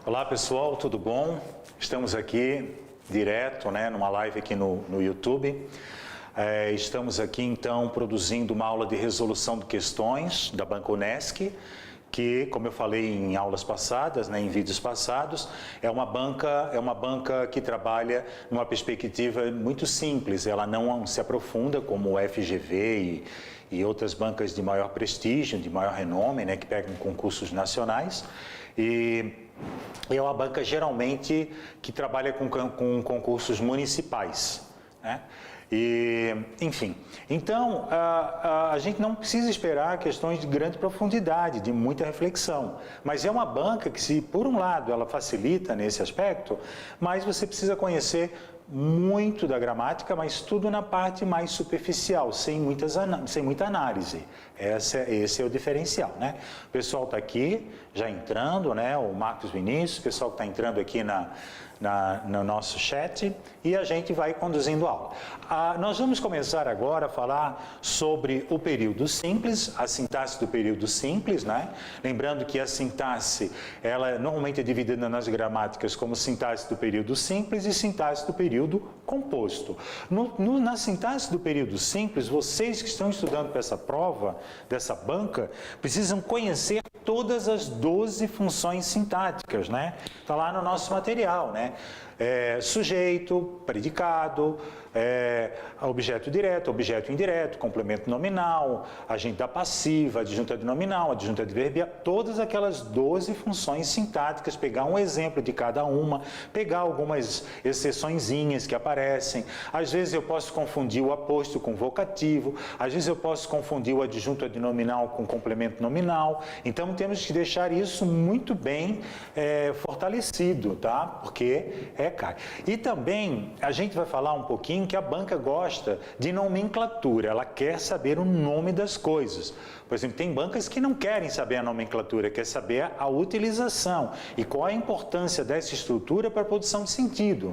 Olá pessoal, tudo bom? Estamos aqui direto, numa live aqui no YouTube. Estamos aqui então produzindo uma aula de resolução de questões da Banca Unesc, que, como eu falei em aulas passadas, em vídeos passados, é uma banca que trabalha numa perspectiva muito simples. Ela não se aprofunda como o FGV e outras bancas de maior prestígio, de maior renome, que pegam concursos nacionais. E é uma banca geralmente que trabalha com concursos municipais, enfim, então a gente não precisa esperar questões de grande profundidade, de muita reflexão, mas é uma banca que, se por um lado ela facilita nesse aspecto, mas você precisa conhecer muito da gramática, mas tudo na parte mais superficial, sem muita análise. Esse é o diferencial, O pessoal está aqui já entrando, o Marcos Vinícius, o pessoal que está entrando aqui no nosso chat, e a gente vai conduzindo a aula. Nós vamos começar agora a falar sobre o período simples, a sintaxe do período simples, Lembrando que a sintaxe, ela normalmente é dividida nas gramáticas como sintaxe do período simples e sintaxe do período composto. Na sintaxe do período simples, vocês que estão estudando para essa prova, dessa banca, precisam conhecer todas as 12 funções sintáticas, Está lá no nosso material, Sujeito, predicado, objeto direto, objeto indireto, complemento nominal, agente da passiva, adjunta de nominal, adjunta adverbial, todas aquelas 12 funções sintáticas, pegar um exemplo de cada uma, pegar algumas exceçõezinhas que aparecem. Às vezes eu posso confundir o aposto com vocativo, às vezes eu posso confundir o adjunto adnominal com complemento nominal. Então temos que deixar isso muito bem fortalecido, tá? Porque cai. E também a gente vai falar um pouquinho que a banca gosta de nomenclatura, ela quer saber o nome das coisas. Por exemplo, tem bancas que não querem saber a nomenclatura, quer saber a utilização e qual é a importância dessa estrutura para a produção de sentido,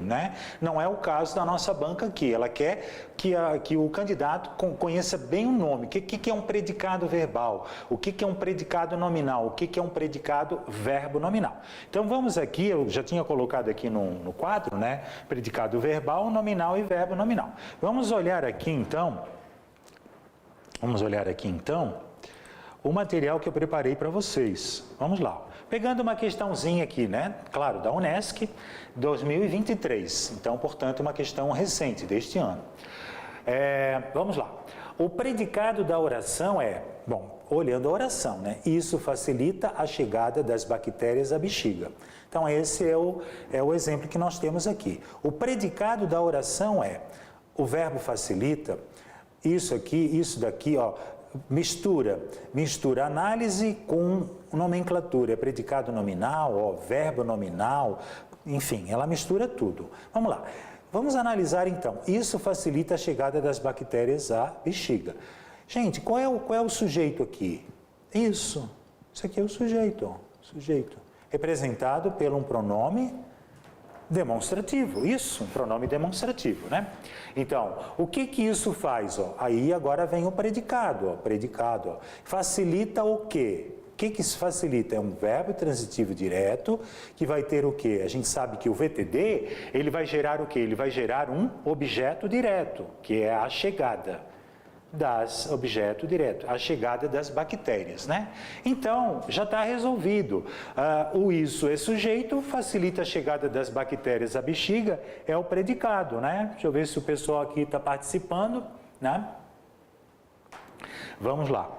Não é o caso da nossa banca aqui, ela quer que o candidato conheça bem o nome, o que é um predicado verbal, o que é um predicado nominal, o que é um predicado verbo nominal. Então vamos aqui, eu já tinha colocado aqui no quadro, predicado verbal, nominal e verbo nominal. Vamos olhar aqui então o material que eu preparei para vocês. Vamos lá. Pegando uma questãozinha aqui, Claro, da Unesc, 2023. Então, portanto, uma questão recente deste ano. Vamos lá. O predicado da oração olhando a oração, Isso facilita a chegada das bactérias à bexiga. Então, esse é o exemplo que nós temos aqui. O predicado da oração o verbo facilita, isso daqui, mistura análise com nomenclatura, predicado nominal, verbo nominal, enfim, ela mistura tudo. Vamos lá. Vamos analisar então. Isso facilita a chegada das bactérias à bexiga. Gente, qual é o sujeito aqui? Isso aqui é o sujeito, sujeito, representado por um pronome demonstrativo, um pronome demonstrativo, Então, o que isso faz? Aí agora vem o predicado, Facilita o quê? O que isso facilita? É um verbo transitivo direto que vai ter o quê? A gente sabe que o VTD, ele vai gerar o quê? Ele vai gerar um objeto direto, que é a chegada objeto direto, a chegada das bactérias, Então, já está resolvido. O isso é sujeito, facilita a chegada das bactérias à bexiga, é o predicado, Deixa eu ver se o pessoal aqui está participando, Vamos lá.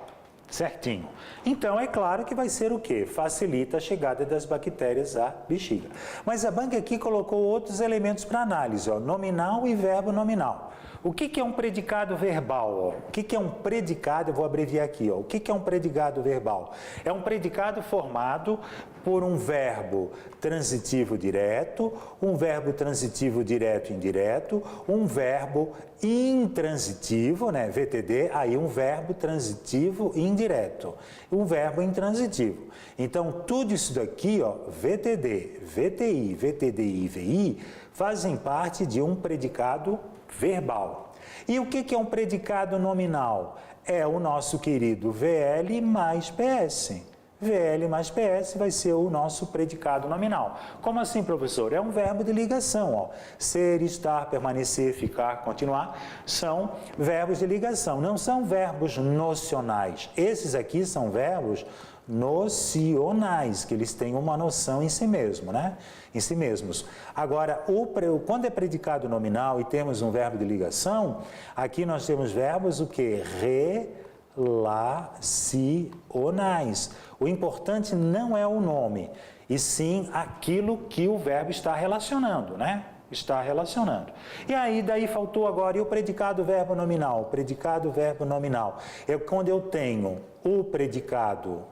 Certinho. Então, é claro que vai ser o quê? Facilita a chegada das bactérias à bexiga. Mas a banca aqui colocou outros elementos para análise, nominal e verbo nominal. O que é um predicado verbal? O que é um predicado? Eu vou abreviar aqui. O que é um predicado verbal? É um predicado formado por um verbo transitivo direto, um verbo transitivo direto e indireto, um verbo intransitivo, VTD, aí um verbo transitivo indireto, um verbo intransitivo. Então, tudo isso daqui, VTD, VTI, VTDI e VI, fazem parte de um predicado verbal. E o que é um predicado nominal? É o nosso querido VL mais PS. VL mais PS vai ser o nosso predicado nominal. Como assim, professor? É um verbo de ligação, ó. Ser, estar, permanecer, ficar, continuar, são verbos de ligação, não são verbos nocionais. Esses aqui são verbos nocionais, que eles têm uma noção em si mesmo, né? Em si mesmos. Agora, quando é predicado nominal e temos um verbo de ligação, aqui nós temos verbos o quê? Relacionais. O importante não é o nome, e sim aquilo que o verbo está relacionando, né? Está relacionando. E aí, daí faltou agora, e o predicado verbo nominal? O predicado verbo nominal. Quando eu tenho o predicado,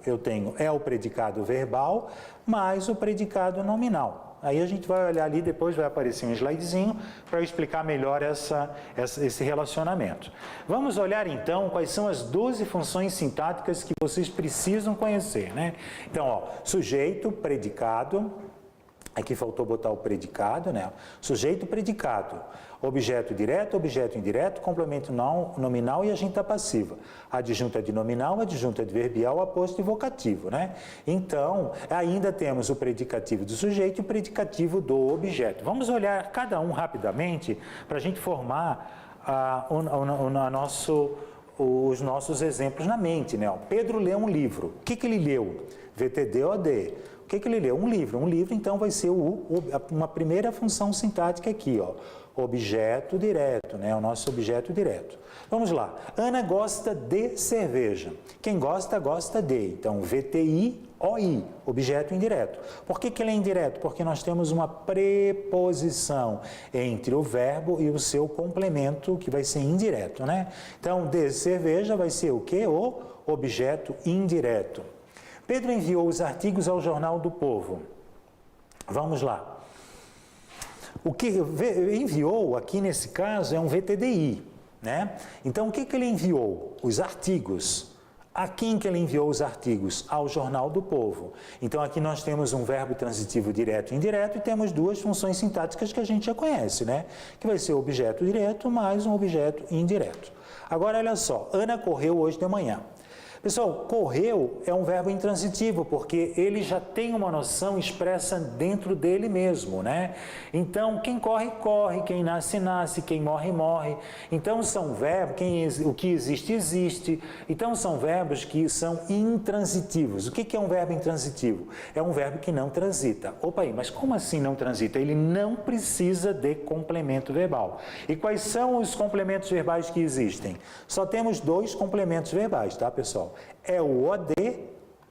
é o predicado verbal, mais o predicado nominal. Aí a gente vai olhar ali, depois vai aparecer um slidezinho para eu explicar melhor esse relacionamento. Vamos olhar então quais são as 12 funções sintáticas que vocês precisam conhecer, né? Então, ó, sujeito, predicado, aqui faltou botar o predicado, né? Sujeito, predicado, objeto direto, objeto indireto, complemento nominal e agente passiva. Adjunto adnominal, adjunto adverbial, aposto e vocativo, né? Então, ainda temos o predicativo do sujeito e o predicativo do objeto. Vamos olhar cada um rapidamente para a gente formar os nossos exemplos na mente, né? Pedro lê um livro. O que ele leu? VTD-OD. O que ele leu? Um livro. Um livro, então, vai ser uma primeira função sintática aqui, ó. Objeto direto, né? O nosso objeto direto. Vamos lá. Ana gosta de cerveja. Quem gosta, gosta de. Então, VTI-OI, objeto indireto. Por que ele é indireto? Porque nós temos uma preposição entre o verbo e o seu complemento, que vai ser indireto, né? Então, de cerveja vai ser o quê? O objeto indireto. Pedro enviou os artigos ao Jornal do Povo. Vamos lá. O que enviou aqui nesse caso é um VTDI, né? Então, o que ele enviou? Os artigos. A quem que ele enviou os artigos? Ao Jornal do Povo. Então, aqui nós temos um verbo transitivo direto e indireto e temos duas funções sintáticas que a gente já conhece, né? Que vai ser o objeto direto mais um objeto indireto. Agora, olha só. Ana correu hoje de manhã. Pessoal, correu é um verbo intransitivo, porque ele já tem uma noção expressa dentro dele mesmo, né? Então, quem corre, corre, quem nasce, nasce, quem morre, morre. Então, são verbos, o que existe, existe. Então, são verbos que são intransitivos. O que é um verbo intransitivo? É um verbo que não transita. Opa aí, mas como assim não transita? Ele não precisa de complemento verbal. E quais são os complementos verbais que existem? Só temos 2 complementos verbais, tá, pessoal? É o OD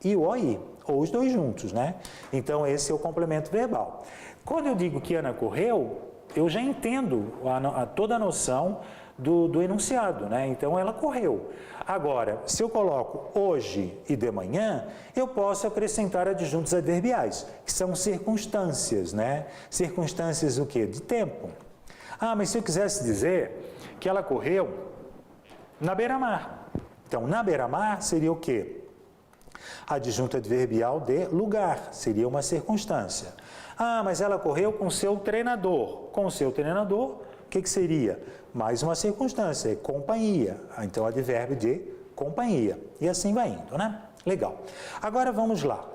e o OI, ou os dois juntos, né? Então, esse é o complemento verbal. Quando eu digo que Ana correu, eu já entendo toda a noção do enunciado, né? Então, ela correu. Agora, se eu coloco hoje e de manhã, eu posso acrescentar adjuntos adverbiais, que são circunstâncias, né? Circunstâncias o quê? De tempo. Ah, mas se eu quisesse dizer que ela correu na beira-mar. Então, na beira-mar seria o quê? Adjunto adverbial de lugar, seria uma circunstância. Ah, mas ela correu com seu treinador. Com o seu treinador, o que seria? Mais uma circunstância, é companhia. Então, advérbio de companhia. E assim vai indo, né? Legal. Agora, vamos lá.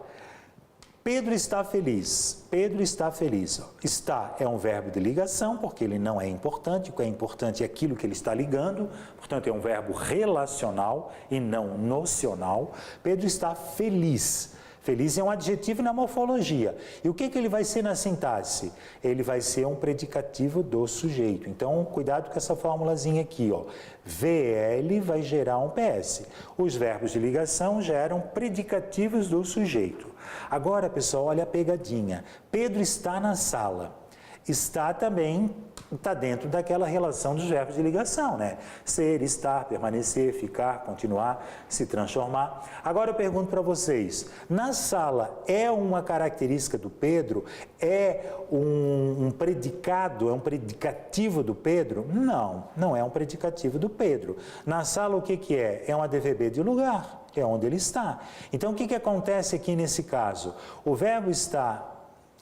Pedro está feliz. Pedro está feliz. Está é um verbo de ligação, porque ele não é importante. O que é importante é aquilo que ele está ligando. Portanto, é um verbo relacional e não nocional. Pedro está feliz. Feliz é um adjetivo na morfologia. E o que ele vai ser na sintaxe? Ele vai ser um predicativo do sujeito. Então, cuidado com essa formulazinha aqui, ó. VL vai gerar um PS. Os verbos de ligação geram predicativos do sujeito. Agora, pessoal, olha a pegadinha. Pedro está na sala. Está também, está dentro daquela relação dos verbos de ligação, né? Ser, estar, permanecer, ficar, continuar, se transformar. Agora eu pergunto para vocês, na sala é uma característica do Pedro? É um predicado, é um predicativo do Pedro? Não, não é um predicativo do Pedro. Na sala o que é? É um ADVB de lugar, é onde ele está. Então o que acontece aqui nesse caso? O verbo está,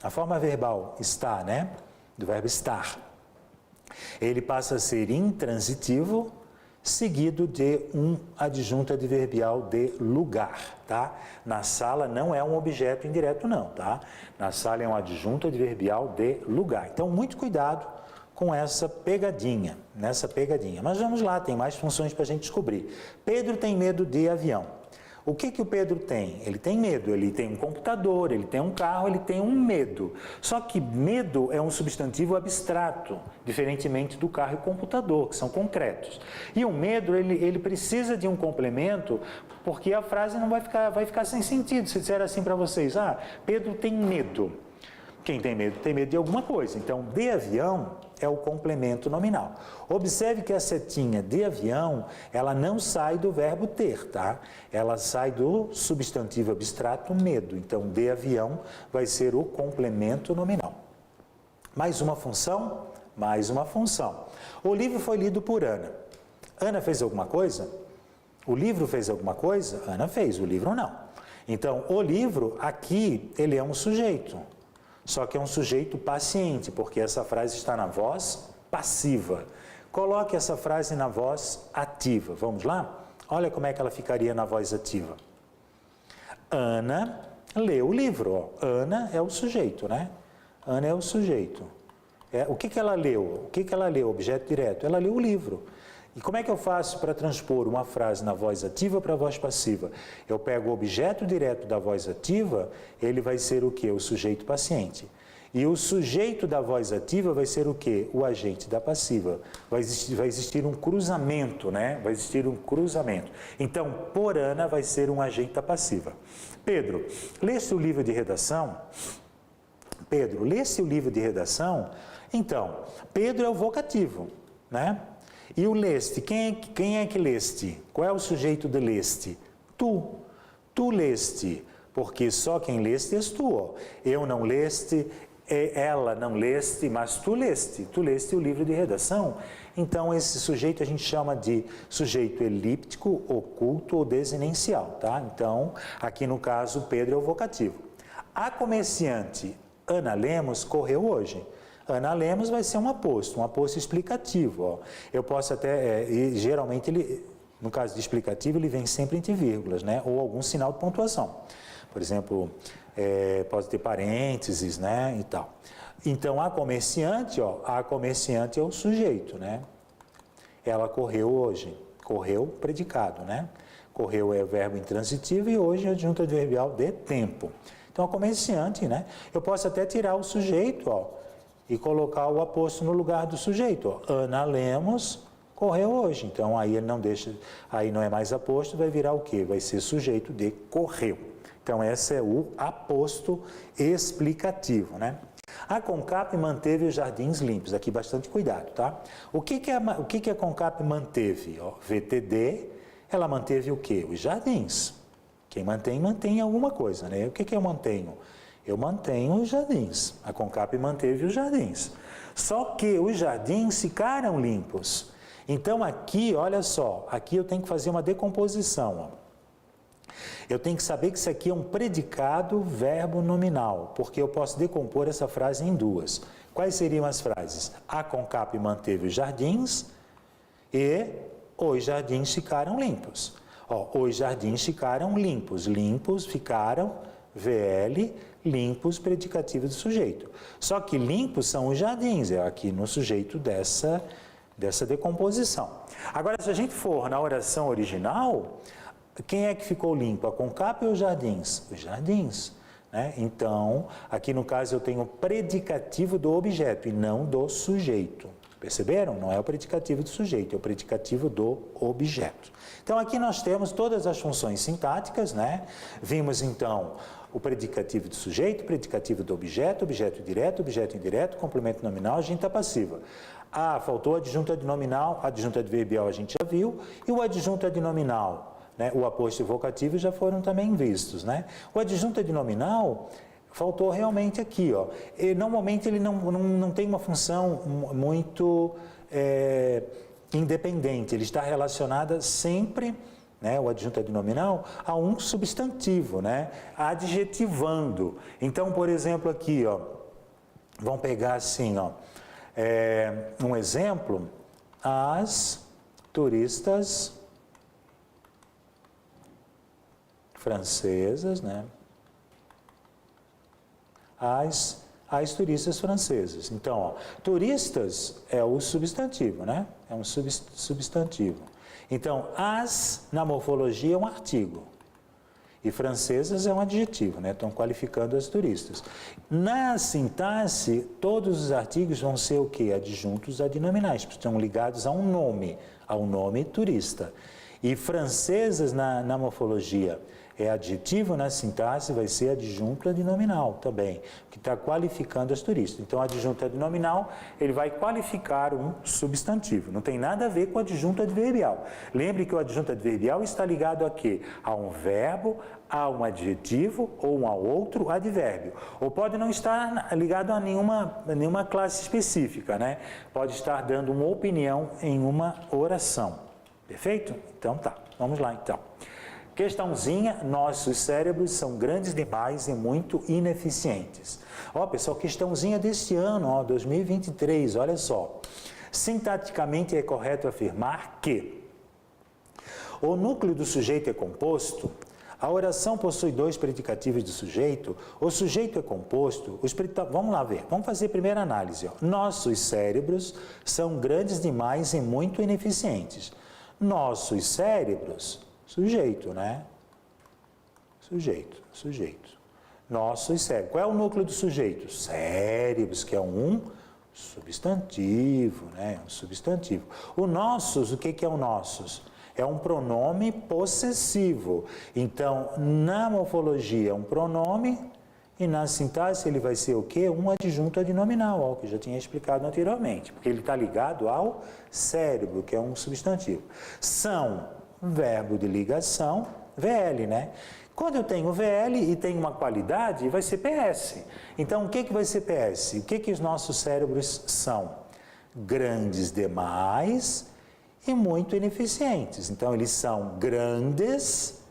a forma verbal está, né? Do verbo estar. Ele passa a ser intransitivo seguido de um adjunto adverbial de lugar, tá? Na sala não é um objeto indireto não, tá? Na sala é um adjunto adverbial de lugar. Então, muito cuidado com essa pegadinha, nessa pegadinha. Mas vamos lá, tem mais funções para a gente descobrir. Pedro tem medo de avião. O que o Pedro tem? Ele tem medo, ele tem um computador, ele tem um carro, ele tem um medo. Só que medo é um substantivo abstrato, diferentemente do carro e computador, que são concretos. E o medo, ele precisa de um complemento, porque a frase não vai ficar sem sentido. Se disser assim para vocês, Pedro tem medo. Quem tem medo de alguma coisa. Então, de avião é o complemento nominal. Observe que a setinha de avião, ela não sai do verbo ter, tá? Ela sai do substantivo abstrato medo. Então, de avião vai ser o complemento nominal. Mais uma função? Mais uma função. O livro foi lido por Ana. Ana fez alguma coisa? O livro fez alguma coisa? Ana fez, o livro não. Então, o livro, aqui, ele é um sujeito. Só que é um sujeito paciente, porque essa frase está na voz passiva. Coloque essa frase na voz ativa. Vamos lá? Olha como é que ela ficaria na voz ativa. Ana leu o livro. Ó. Ana é o sujeito, né? Ana é o sujeito. O que ela leu? O que ela leu? Objeto direto. Ela leu o livro. E como é que eu faço para transpor uma frase na voz ativa para a voz passiva? Eu pego o objeto direto da voz ativa, ele vai ser o quê? O sujeito paciente. E o sujeito da voz ativa vai ser o quê? O agente da passiva. Vai existir um cruzamento, né? Vai existir um cruzamento. Então, por Ana vai ser um agente da passiva. Pedro, leste o livro de redação? Pedro, leste o livro de redação? Então, Pedro é o vocativo, né? E o leste, quem é que leste? Qual é o sujeito de leste? Tu. Tu leste, porque só quem leste és tu. Ó. Eu não leste, ela não leste, mas tu leste. Tu leste o livro de redação. Então, esse sujeito a gente chama de sujeito elíptico, oculto ou desinencial, tá? Então, aqui no caso, Pedro é o vocativo. A comerciante Ana Lemos correu hoje. Ana Lemos vai ser um aposto explicativo. Ó. Eu posso até, e geralmente, no caso de explicativo, ele vem sempre entre vírgulas, né? Ou algum sinal de pontuação. Por exemplo, pode ter parênteses, né? E tal. Então, a comerciante é o sujeito, né? Ela correu hoje. Correu, predicado, né? Correu é verbo intransitivo e hoje é adjunto adverbial de tempo. Então, a comerciante, né? Eu posso até tirar o sujeito, ó, e colocar o aposto no lugar do sujeito. Ó. Ana Lemos correu hoje. Então, aí ele não deixa, aí não é mais aposto, vai virar o quê? Vai ser sujeito de correu. Então, esse é o aposto explicativo, né? A CONCAP manteve os jardins limpos. Aqui, bastante cuidado, tá? O que a CONCAP manteve? Ó, VTD, ela manteve o quê? Os jardins. Quem mantém alguma coisa, né? O que eu mantenho? Eu mantenho os jardins. A CONCAP manteve os jardins. Só que os jardins ficaram limpos. Então aqui, olha só, aqui eu tenho que fazer uma decomposição. Ó. Eu tenho que saber que isso aqui é um predicado verbo nominal, porque eu posso decompor essa frase em duas. Quais seriam as frases? A CONCAP manteve os jardins e os jardins ficaram limpos. Ó, os jardins ficaram limpos. Limpos ficaram, VL, limpos, predicativo do sujeito. Só que limpos são os jardins, é aqui no sujeito dessa decomposição. Agora, se a gente for na oração original, quem é que ficou limpo? A CONCAP ou os jardins? Os jardins. Né? Então, aqui no caso eu tenho o predicativo do objeto e não do sujeito. Perceberam? Não é o predicativo do sujeito, é o predicativo do objeto. Então, aqui nós temos todas as funções sintáticas, né? Vimos, então, o predicativo do sujeito, predicativo do objeto, objeto direto, objeto indireto, complemento nominal, agente passiva. Faltou adjunto adnominal, adjunto adverbial a gente já viu, e o adjunto adnominal, né? O aposto e vocativo já foram também vistos, né? O adjunto adnominal faltou realmente aqui, ó. E, normalmente ele não tem uma função muito independente, ele está relacionado sempre, né, o adjunto adnominal, a um substantivo, né, adjetivando. Então, por exemplo, aqui, ó, vamos pegar assim, ó, um exemplo, as turistas francesas, né? As turistas francesas. Então, ó, turistas é o substantivo, né? É um substantivo. Então, as, na morfologia, é um artigo. E francesas é um adjetivo, né? Estão qualificando as turistas. Na sintaxe, todos os artigos vão ser o quê? Adjuntos adnominais, porque estão ligados ao nome turista. E francesas na morfologia é adjetivo, na sintaxe vai ser adjunto adnominal também, que está qualificando as turistas. Então, adjunto adnominal, ele vai qualificar um substantivo. Não tem nada a ver com adjunto adverbial. Lembre que o adjunto adverbial está ligado a quê? A um verbo, a um adjetivo ou a outro advérbio. Ou pode não estar ligado a nenhuma classe específica, né? Pode estar dando uma opinião em uma oração. Perfeito? Então tá, vamos lá então. Questãozinha, nossos cérebros são grandes demais e muito ineficientes. Ó, pessoal, questãozinha deste ano, ó, 2023, olha só. Sintaticamente é correto afirmar que o núcleo do sujeito é composto, a oração possui dois predicativos do sujeito, o sujeito é composto, vamos lá ver, vamos fazer a primeira análise. Ó. Nossos cérebros são grandes demais e muito ineficientes. Nossos cérebros... Sujeito, né? Sujeito. Nossos cérebros. Qual é o núcleo do sujeito? Cérebros, que é um substantivo, né? Um substantivo. O nossos, o que é o nossos? É um pronome possessivo. Então, na morfologia, é um pronome e na sintaxe ele vai ser o quê? Um adjunto adnominal, ó, que eu já tinha explicado anteriormente, porque ele está ligado ao cérebro, que é um substantivo. São... verbo de ligação, VL, né? Quando eu tenho VL e tenho uma qualidade, vai ser PS. Então, o que vai ser PS? O que os nossos cérebros são? Grandes demais e muito ineficientes. Então, eles são grandes,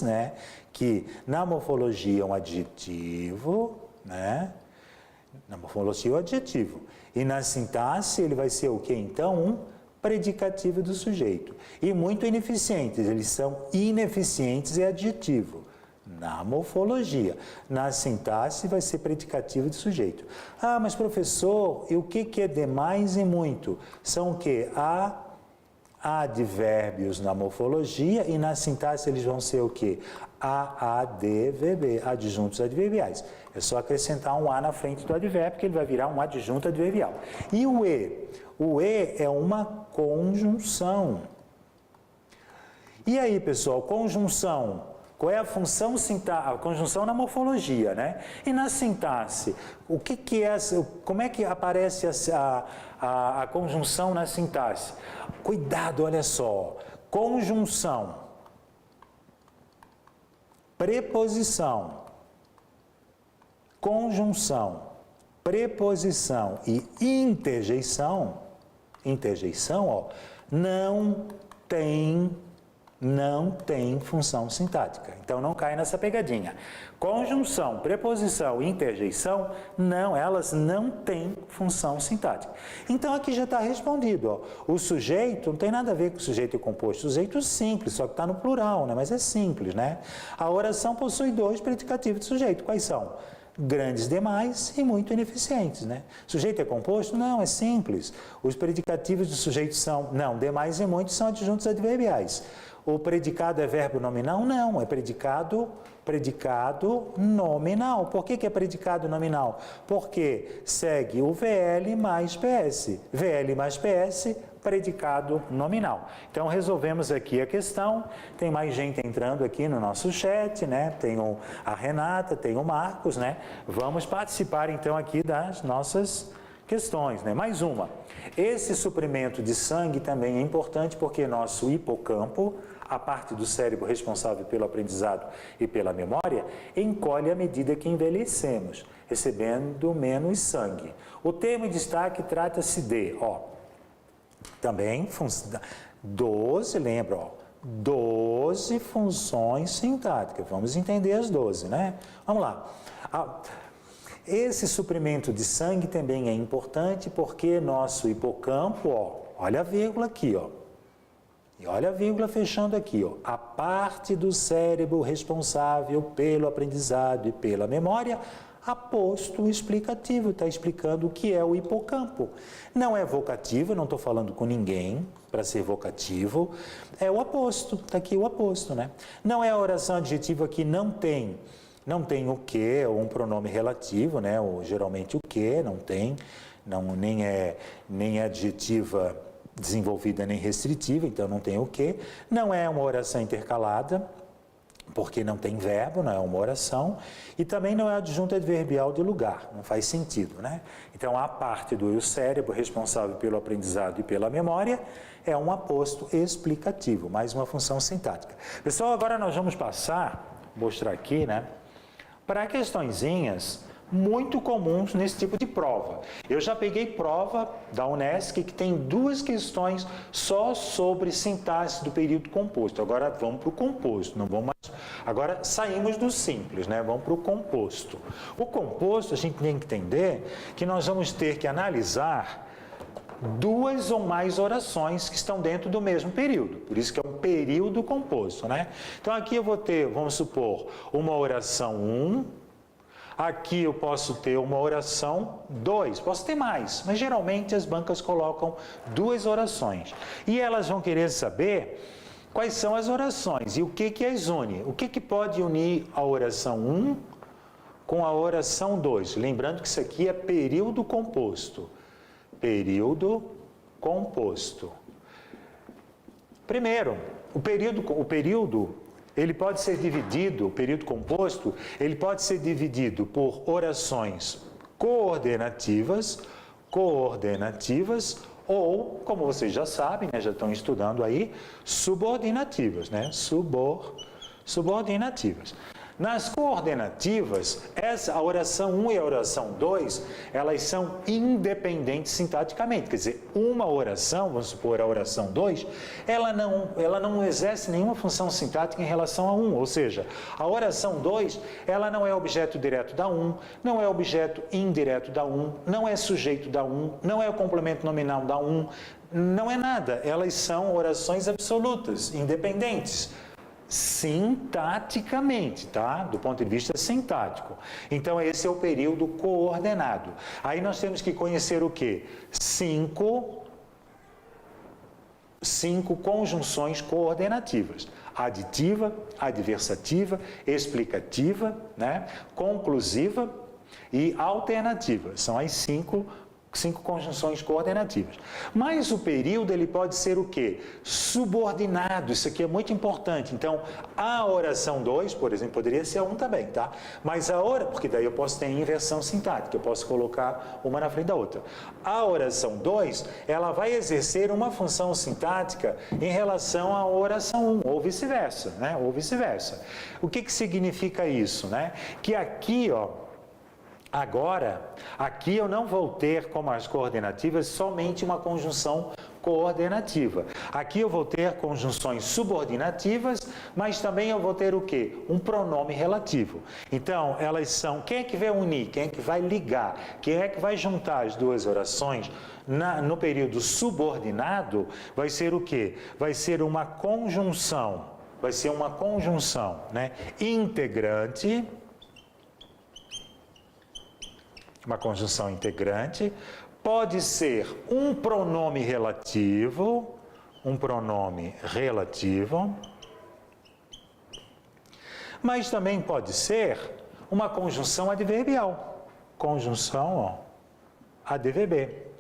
né? Que na morfologia é um adjetivo, né? Na morfologia é um adjetivo. E na sintaxe ele vai ser o quê? Então, um predicativo do sujeito. E muito ineficientes, eles são ineficientes é adjetivo. Na morfologia. Na sintaxe vai ser predicativo do sujeito. Ah, mas professor, e o que é demais e muito? São o quê? Advérbios na morfologia e na sintaxe eles vão ser o quê? ADVB, adjuntos adverbiais. É só acrescentar um A na frente do advérbio que ele vai virar um adjunto adverbial. E o E? O E é uma conjunção. E aí, pessoal, conjunção. Qual é a função sintática? A conjunção na morfologia, né? E na sintaxe, o que é, como é que aparece a conjunção na sintaxe? Cuidado, olha só. Conjunção, preposição, conjunção, preposição e interjeição, ó, não tem função sintática. Então, não cai nessa pegadinha. Conjunção, preposição e interjeição, elas não têm função sintática. Então, aqui já está respondido. Ó. O sujeito, não tem nada a ver com o sujeito composto. Sujeito simples, só que está no plural, né? Mas é simples, né? A oração possui dois predicativos de sujeito. Quais são? Grandes demais e muito ineficientes, né? Sujeito é composto? Não, é simples. Os predicativos do sujeito são, demais e muito são adjuntos adverbiais. O predicado é verbo nominal? Não, é predicado nominal. Por que é predicado nominal? Porque segue o VL mais PS. VL mais PS, predicado nominal. Então, resolvemos aqui a questão. Tem mais gente entrando aqui no nosso chat, né? Tem a Renata, tem o Marcos, né? Vamos participar, então, aqui das nossas questões, né? Mais uma. Esse suprimento de sangue também é importante porque nosso hipocampo, a parte do cérebro responsável pelo aprendizado e pela memória, encolhe à medida que envelhecemos, recebendo menos sangue. O termo em destaque trata-se de, também 12, lembra, 12 funções sintáticas. Vamos entender as 12, né? Vamos lá. Esse suprimento de sangue também é importante porque nosso hipocampo, Olha a vírgula aqui, ó. E olha a vírgula fechando aqui, ó. A parte do cérebro responsável pelo aprendizado e pela memória, aposto explicativo, está explicando o que é o hipocampo. Não é vocativo, não estou falando com ninguém para ser vocativo, é o aposto, está aqui o aposto, né? Não é a oração adjetiva que não tem o que, ou um pronome relativo, né? Ou geralmente o que, não tem, nem é adjetiva desenvolvida nem restritiva, então não tem o que. Não é uma oração intercalada, porque não tem verbo, não é uma oração, e também não é adjunto adverbial de lugar, não faz sentido, né? Então, a parte do cérebro responsável pelo aprendizado e pela memória é um aposto explicativo, mais uma função sintática. Pessoal, agora nós vamos mostrar aqui, né, para questõezinhas muito comuns nesse tipo de prova. Eu já peguei prova da Unesc que tem 2 questões só sobre sintaxe do período composto. Agora vamos para o composto, não vamos mais... Agora saímos do simples, né? Vamos para o composto. O composto, a gente tem que entender que nós vamos ter que analisar 2 ou mais orações que estão dentro do mesmo período. Por isso que é um período composto, né? Então aqui eu vou ter, vamos supor, uma oração 1, aqui eu posso ter uma oração 2, posso ter mais, mas geralmente as bancas colocam 2 orações. E elas vão querer saber quais são as orações e o que as une. O que pode unir a oração 1 com a oração 2? Lembrando que isso aqui é período composto. Período composto. Primeiro, o período ele pode ser dividido, o período composto, ele pode ser dividido por orações coordenativas ou, como vocês já sabem, né, já estão estudando aí, subordinativas, né? Subordinativas. Nas coordenativas, a oração 1 e a oração 2, elas são independentes sintaticamente. Quer dizer, uma oração, vamos supor a oração 2, ela não exerce nenhuma função sintática em relação a 1. Ou seja, a oração 2, ela não é objeto direto da 1, não é objeto indireto da 1, não é sujeito da 1, não é o complemento nominal da 1, não é nada. Elas são orações absolutas, independentes. Sintaticamente, tá? Do ponto de vista sintático. Então, esse é o período coordenado. Aí nós temos que conhecer o quê? 5 conjunções coordenativas. Aditiva, adversativa, explicativa, né? Conclusiva e alternativa. São as 5 conjunções coordenativas. Mas o período, ele pode ser o quê? Subordinado, isso aqui é muito importante. Então, a oração 2, por exemplo, poderia ser a 1 também, tá? Mas porque daí eu posso ter inversão sintática, eu posso colocar uma na frente da outra. A oração 2, ela vai exercer uma função sintática em relação à oração 1, ou vice-versa, né? Ou vice-versa. O que significa isso, né? Que aqui, ó, agora, aqui eu não vou ter, como as coordenativas, somente uma conjunção coordenativa. Aqui eu vou ter conjunções subordinativas, mas também eu vou ter o quê? Um pronome relativo. Então, elas são... Quem é que vai unir? Quem é que vai ligar? Quem é que vai juntar as 2 orações? No período subordinado, vai ser o quê? Vai ser uma conjunção. Vai ser uma conjunção, né? Integrante... Uma conjunção integrante, pode ser um pronome relativo, mas também pode ser uma conjunção adverbial, ADVB.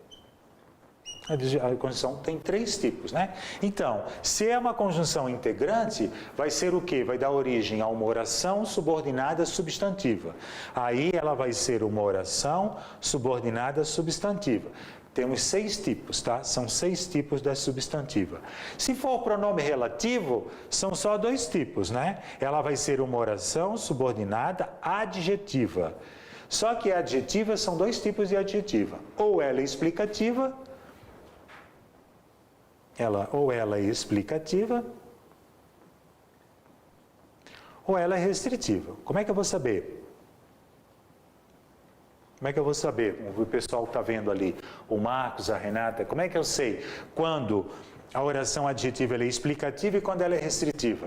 A conjunção tem 3 tipos, né? Então, se é uma conjunção integrante, vai ser o quê? Vai dar origem a uma oração subordinada substantiva. Aí ela vai ser uma oração subordinada substantiva. Temos 6 tipos, tá? São 6 tipos da substantiva. Se for pronome relativo, são só 2 tipos, né? Ela vai ser uma oração subordinada adjetiva. Só que a adjetiva são 2 tipos de adjetiva. Ou ela é explicativa, ou ela é explicativa, ou ela é restritiva. Como é que eu vou saber? Como é que eu vou saber? O pessoal está vendo ali, o Marcos, a Renata, como é que eu sei quando a oração adjetiva ela é explicativa e quando ela é restritiva?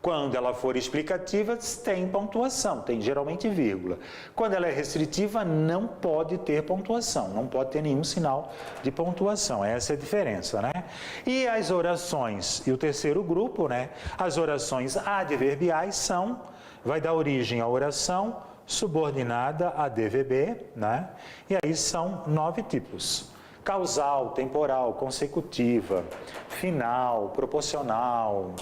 Quando ela for explicativa, tem pontuação, tem geralmente vírgula. Quando ela é restritiva, não pode ter pontuação, não pode ter nenhum sinal de pontuação. Essa é a diferença, né? E as orações, e o terceiro grupo, né? As orações adverbiais vai dar origem à oração subordinada a DVB, né? E aí são 9 tipos. Causal, temporal, consecutiva, final, proporcional,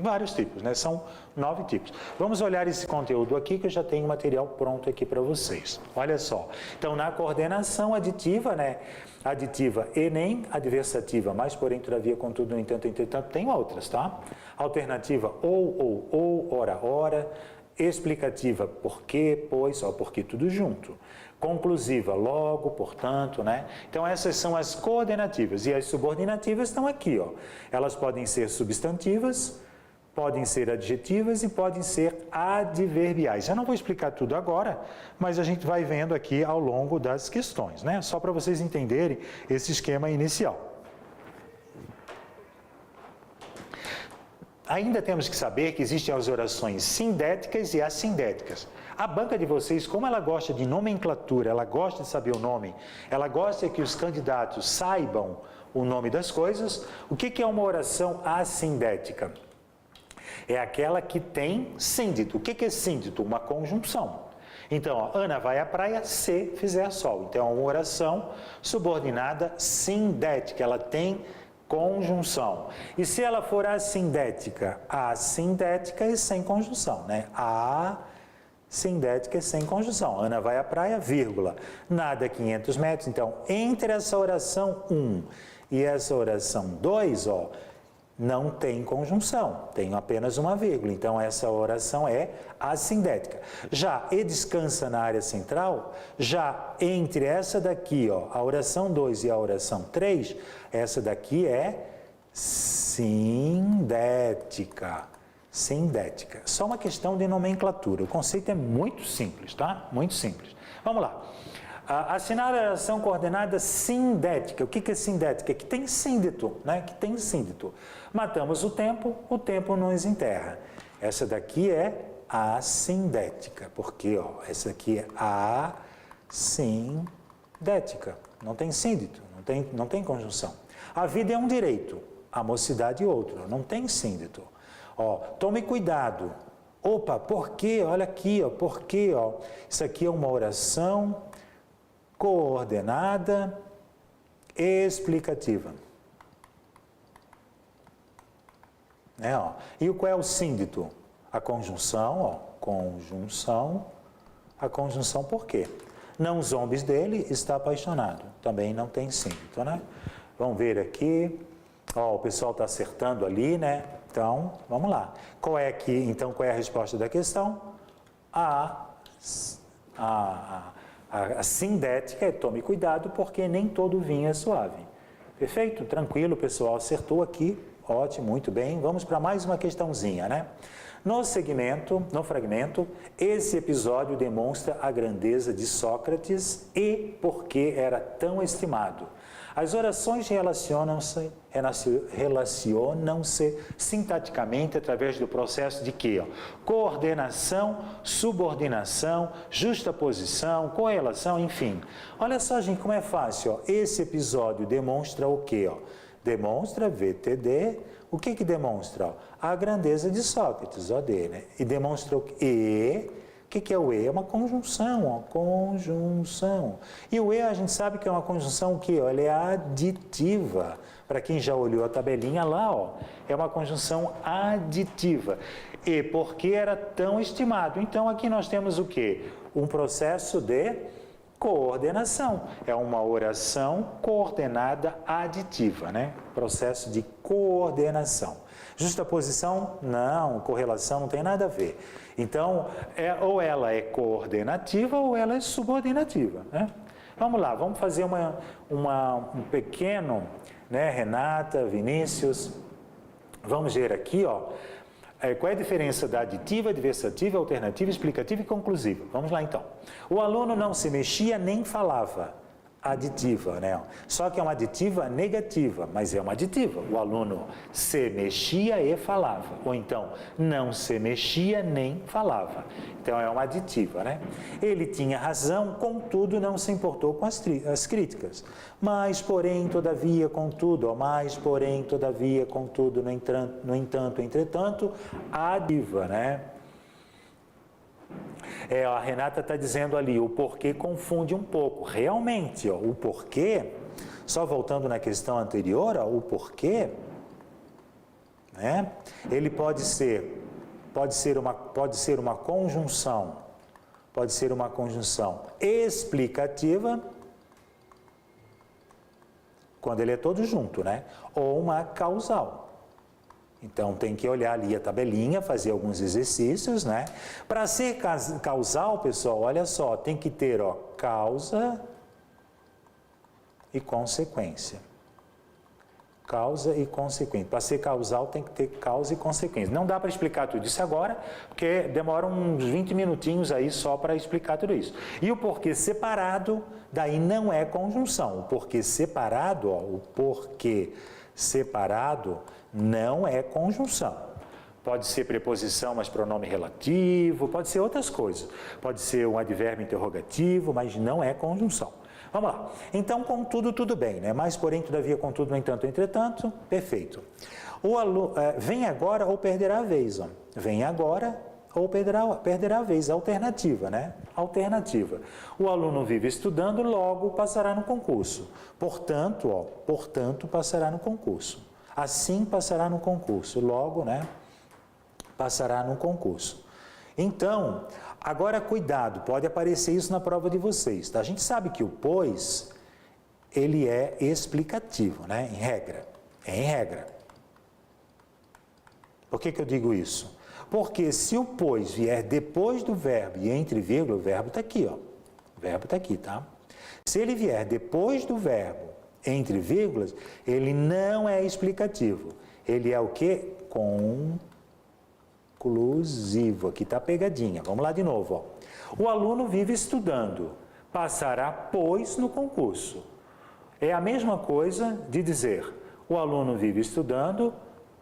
vários tipos, né? São 9 tipos. Vamos olhar esse conteúdo aqui que eu já tenho material pronto aqui para vocês. Olha só. Então, na coordenação aditiva, né? Aditiva e nem adversativa, mas porém, todavia, contudo, no entanto, entretanto, tem outras, tá? Alternativa ou, ora, ora. Explicativa, porque, pois, ó, porque tudo junto. Conclusiva, logo, portanto, né? Então, essas são as coordenativas. E as subordinativas estão aqui, ó. Elas podem ser substantivas, podem ser adjetivas e podem ser adverbiais. Eu não vou explicar tudo agora, mas a gente vai vendo aqui ao longo das questões, né? Só para vocês entenderem esse esquema inicial. Ainda temos que saber que existem as orações sindéticas e assindéticas. A banca de vocês, como ela gosta de nomenclatura, ela gosta de saber o nome, ela gosta que os candidatos saibam o nome das coisas, o que é uma oração assindética? É aquela que tem síndito. O que é síndito? Uma conjunção. Então, ó, Ana vai à praia se fizer sol. Então, é uma oração subordinada sindética, ela tem conjunção. E se ela for assindética? Assindética e sem conjunção, né? Assindética e sem conjunção. Ana vai à praia, vírgula. Nada 500 metros. Então, entre essa oração 1 e essa oração 2, ó, não tem conjunção, tem apenas uma vírgula. Então, essa oração é assindética. Já e descansa na área central, já entre essa daqui, ó, a oração 2 e a oração 3, essa daqui é sindética. Sindética. Só uma questão de nomenclatura. O conceito é muito simples, tá? Muito simples. Vamos lá. Assinar a oração coordenada sindética. O que é sindética? Que tem síndito, né? Que tem síndito. Matamos o tempo nos enterra. Essa daqui é assindética, porque ó, essa aqui é assindética. Não tem síndito, não tem conjunção. A vida é um direito, a mocidade outro, não tem síndito. Ó, tome cuidado. Opa, por quê? Olha aqui, ó, por quê? Ó, isso aqui é uma oração coordenada explicativa. Né, ó. E qual é o síndito? A conjunção, ó, conjunção, a conjunção por quê? Não zombes dele, está apaixonado. Também não tem síndito, né? Vamos ver aqui. Ó, o pessoal está acertando ali, né? Então, vamos lá. Qual é a resposta da questão? A sindética é tome cuidado porque nem todo vinho é suave. Perfeito? Tranquilo, pessoal. Acertou aqui. Ótimo, muito bem. Vamos para mais uma questãozinha, né? No fragmento, esse episódio demonstra a grandeza de Sócrates e por que era tão estimado. As orações relacionam-se sintaticamente através do processo de quê? Ó? Coordenação, subordinação, justaposição, correlação, enfim. Olha só, gente, como é fácil. Ó. Esse episódio demonstra o quê? Ó? Demonstra VTD. O que demonstra? Ó? A grandeza de Sócrates, OD, né? E demonstra o quê? O que é o E? É uma conjunção, ó, conjunção. E o E a gente sabe que é uma conjunção o quê? Ela é aditiva. Para quem já olhou a tabelinha lá, ó, é uma conjunção aditiva. E porque era tão estimado. Então aqui nós temos o quê? Um processo de coordenação. É uma oração coordenada aditiva, né? Processo de coordenação. Justaposição, não. Correlação não tem nada a ver. Então, ou ela é coordenativa ou ela é subordinativa, né? Vamos lá, vamos fazer um pequeno, né? Renata, Vinícius, vamos ver aqui, ó. Qual é a diferença da aditiva, adversativa, alternativa, explicativa e conclusiva? Vamos lá então. O aluno não se mexia nem falava. Aditiva, né? Só que é uma aditiva negativa, mas é uma aditiva. O aluno se mexia e falava. Ou então, não se mexia nem falava. Então, é uma aditiva, né? Ele tinha razão, contudo, não se importou com as críticas. Mas, porém, todavia, contudo, mais, porém, todavia, contudo, no entanto, entretanto, aditiva, né? A Renata está dizendo ali, o porquê confunde um pouco. Realmente, ó, o porquê, só voltando na questão anterior, ó, o porquê, né, ele pode ser uma conjunção, explicativa, quando ele é todo junto, né, ou uma causal. Então, tem que olhar ali a tabelinha, fazer alguns exercícios, né? Para ser causal, pessoal, olha só, tem que ter, ó, causa e consequência. Causa e consequência. Para ser causal, tem que ter causa e consequência. Não dá para explicar tudo isso agora, porque demora uns 20 minutinhos aí só para explicar tudo isso. E o porquê separado, daí não é conjunção. O porquê separado, ó, o porquê separado não é conjunção. Pode ser preposição, mas pronome relativo, pode ser outras coisas. Pode ser um advérbio interrogativo, mas não é conjunção. Vamos lá. Então, contudo, tudo bem, né? Mas, porém, todavia, contudo, no entanto, entretanto, perfeito. O aluno, vem agora ou perderá a vez, ó. Vem agora ou perderá a vez, alternativa, né? Alternativa. O aluno vive estudando, logo passará no concurso. Portanto, ó, passará no concurso. Assim passará no concurso, logo, né? Passará no concurso. Então, agora cuidado, pode aparecer isso na prova de vocês, tá? A gente sabe que o pois, ele é explicativo, né? Em regra. É em regra. Por que eu digo isso? Porque se o pois vier depois do verbo e entre vírgula, o verbo está aqui, ó. O verbo está aqui, tá? Se ele vier depois do verbo, entre vírgulas, ele não é explicativo. Ele é o quê? Conclusivo. Aqui está a pegadinha. Vamos lá de novo, ó. O aluno vive estudando. Passará, pois, no concurso. É a mesma coisa de dizer, o aluno vive estudando,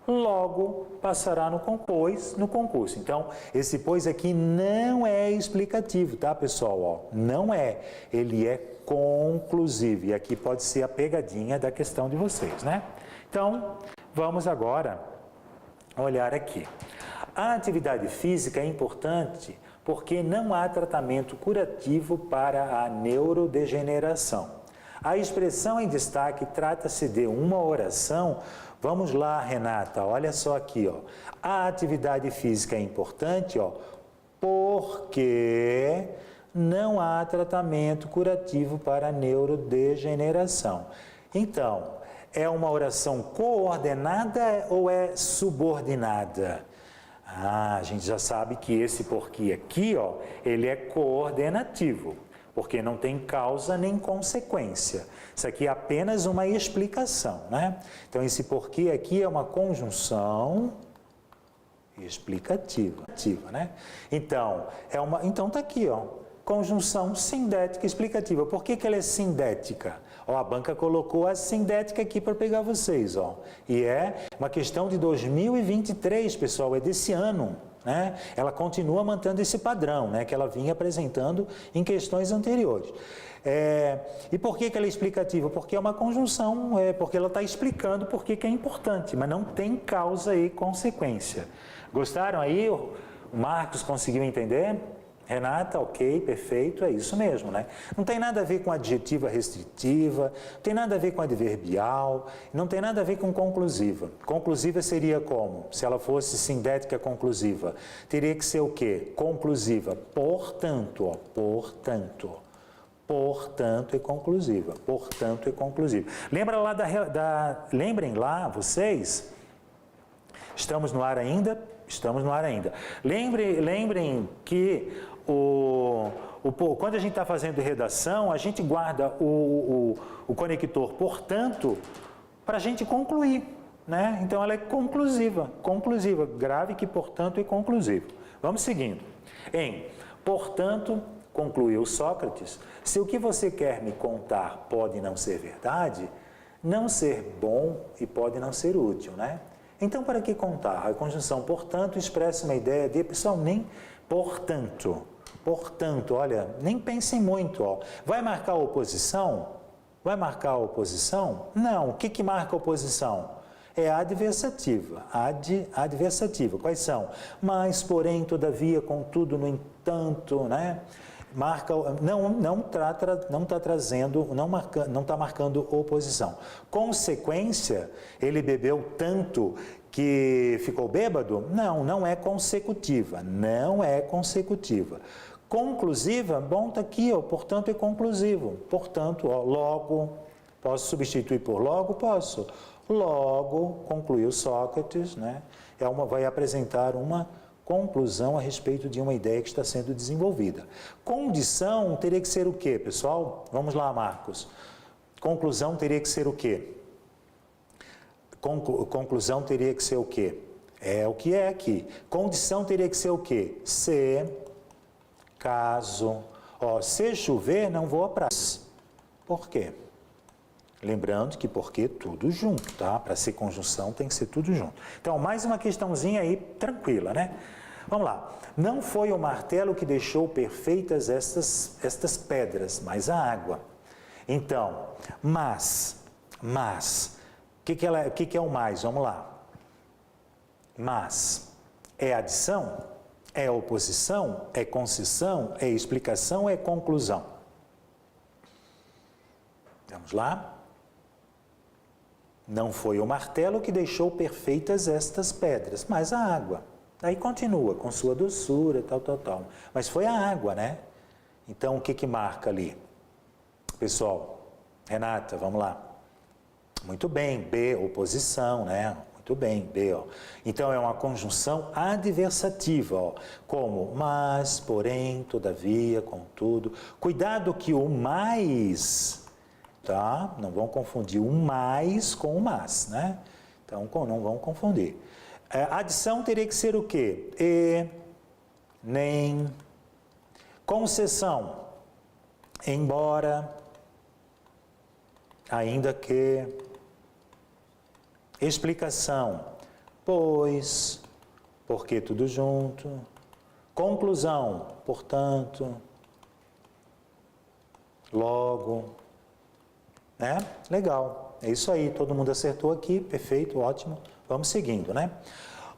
logo passará no concurso. Então, esse pois aqui não é explicativo, tá, pessoal? Ó, não é. Ele é conclusivo. E aqui pode ser a pegadinha da questão de vocês, né? Então, vamos agora olhar aqui. A atividade física é importante porque não há tratamento curativo para a neurodegeneração. A expressão em destaque trata-se de uma oração. Vamos lá, Renata, olha só aqui, ó. A atividade física é importante, ó, porque não há tratamento curativo para a neurodegeneração. Então, é uma oração coordenada ou é subordinada? A gente já sabe que esse porquê aqui, ó, ele é coordenativo, porque não tem causa nem consequência. Isso aqui é apenas uma explicação, né? Então, esse porquê aqui é uma conjunção explicativa, né? Então, então tá aqui, ó. Conjunção sindética explicativa. Por que ela é sindética? Ó, a banca colocou a sindética aqui para pegar vocês, ó. E é uma questão de 2023, pessoal, é desse ano, né? Ela continua mantendo esse padrão, né, que ela vinha apresentando em questões anteriores. E por que ela é explicativa? Porque é uma conjunção, porque ela está explicando por que é importante, mas não tem causa e consequência. Gostaram aí? O Marcos conseguiu entender? Renata, ok, perfeito, é isso mesmo, né? Não tem nada a ver com adjetiva restritiva, não tem nada a ver com adverbial, não tem nada a ver com conclusiva. Conclusiva seria como? Se ela fosse sindética conclusiva, teria que ser o quê? Conclusiva, portanto, ó, portanto é conclusiva, portanto é conclusiva. Lembra lá lembrem lá, vocês, estamos no ar ainda? Estamos no ar ainda. Lembrem que quando a gente está fazendo redação, a gente guarda o conector, portanto, para a gente concluir, né? Então ela é conclusiva, grave que, portanto, é conclusivo. Vamos seguindo. Portanto, concluiu Sócrates, se o que você quer me contar pode não ser verdade, não ser bom e pode não ser útil, né? Então, para que contar? A conjunção portanto expressa uma ideia de, pessoal, nem portanto, olha, nem pensem muito, ó. Vai marcar oposição? Vai marcar oposição? Não. O que marca oposição? É a adversativa. Adversativa. Quais são? Mas, porém, todavia, contudo, no entanto, né? Marca, não está marcando oposição. Consequência, ele bebeu tanto que ficou bêbado? Não é consecutiva. Não é consecutiva. Conclusiva, bom, está aqui, ó, portanto é conclusivo. Portanto, ó, logo, posso substituir por logo? Posso. Logo, concluiu Sócrates, né? Vai apresentar uma conclusão a respeito de uma ideia que está sendo desenvolvida. Condição teria que ser o quê, pessoal? Vamos lá, Marcos. Conclusão teria que ser o quê? Conclusão teria que ser o quê? É o que é aqui. Condição teria que ser o quê? Se, caso, ó, se chover, não vou à praia. Por quê? Lembrando que porque tudo junto, tá? Para ser conjunção tem que ser tudo junto. Então, mais uma questãozinha aí, tranquila, né? Vamos lá. Não foi o martelo que deixou perfeitas estas pedras, mas a água. Então, mas, o que é o mais? Vamos lá. Mas, é adição? É oposição? É concessão? É explicação? É conclusão? Vamos lá. Não foi o martelo que deixou perfeitas estas pedras, mas a água. Aí continua com sua doçura, tal. Mas foi a água, né? Então, o que marca ali? Pessoal, Renata, vamos lá. Muito bem, B, oposição, né? Muito bem, B, ó. Então, é uma conjunção adversativa, ó. Como mas, porém, todavia, contudo. Cuidado que o mais... Tá? Não vão confundir o mais com o mas, né? Então, não vão confundir. Adição teria que ser o quê? E, nem. Concessão, embora, ainda que. Explicação, pois, porque tudo junto. Conclusão, portanto, logo. Né? Legal, é isso aí, todo mundo acertou aqui, perfeito, ótimo, vamos seguindo, né?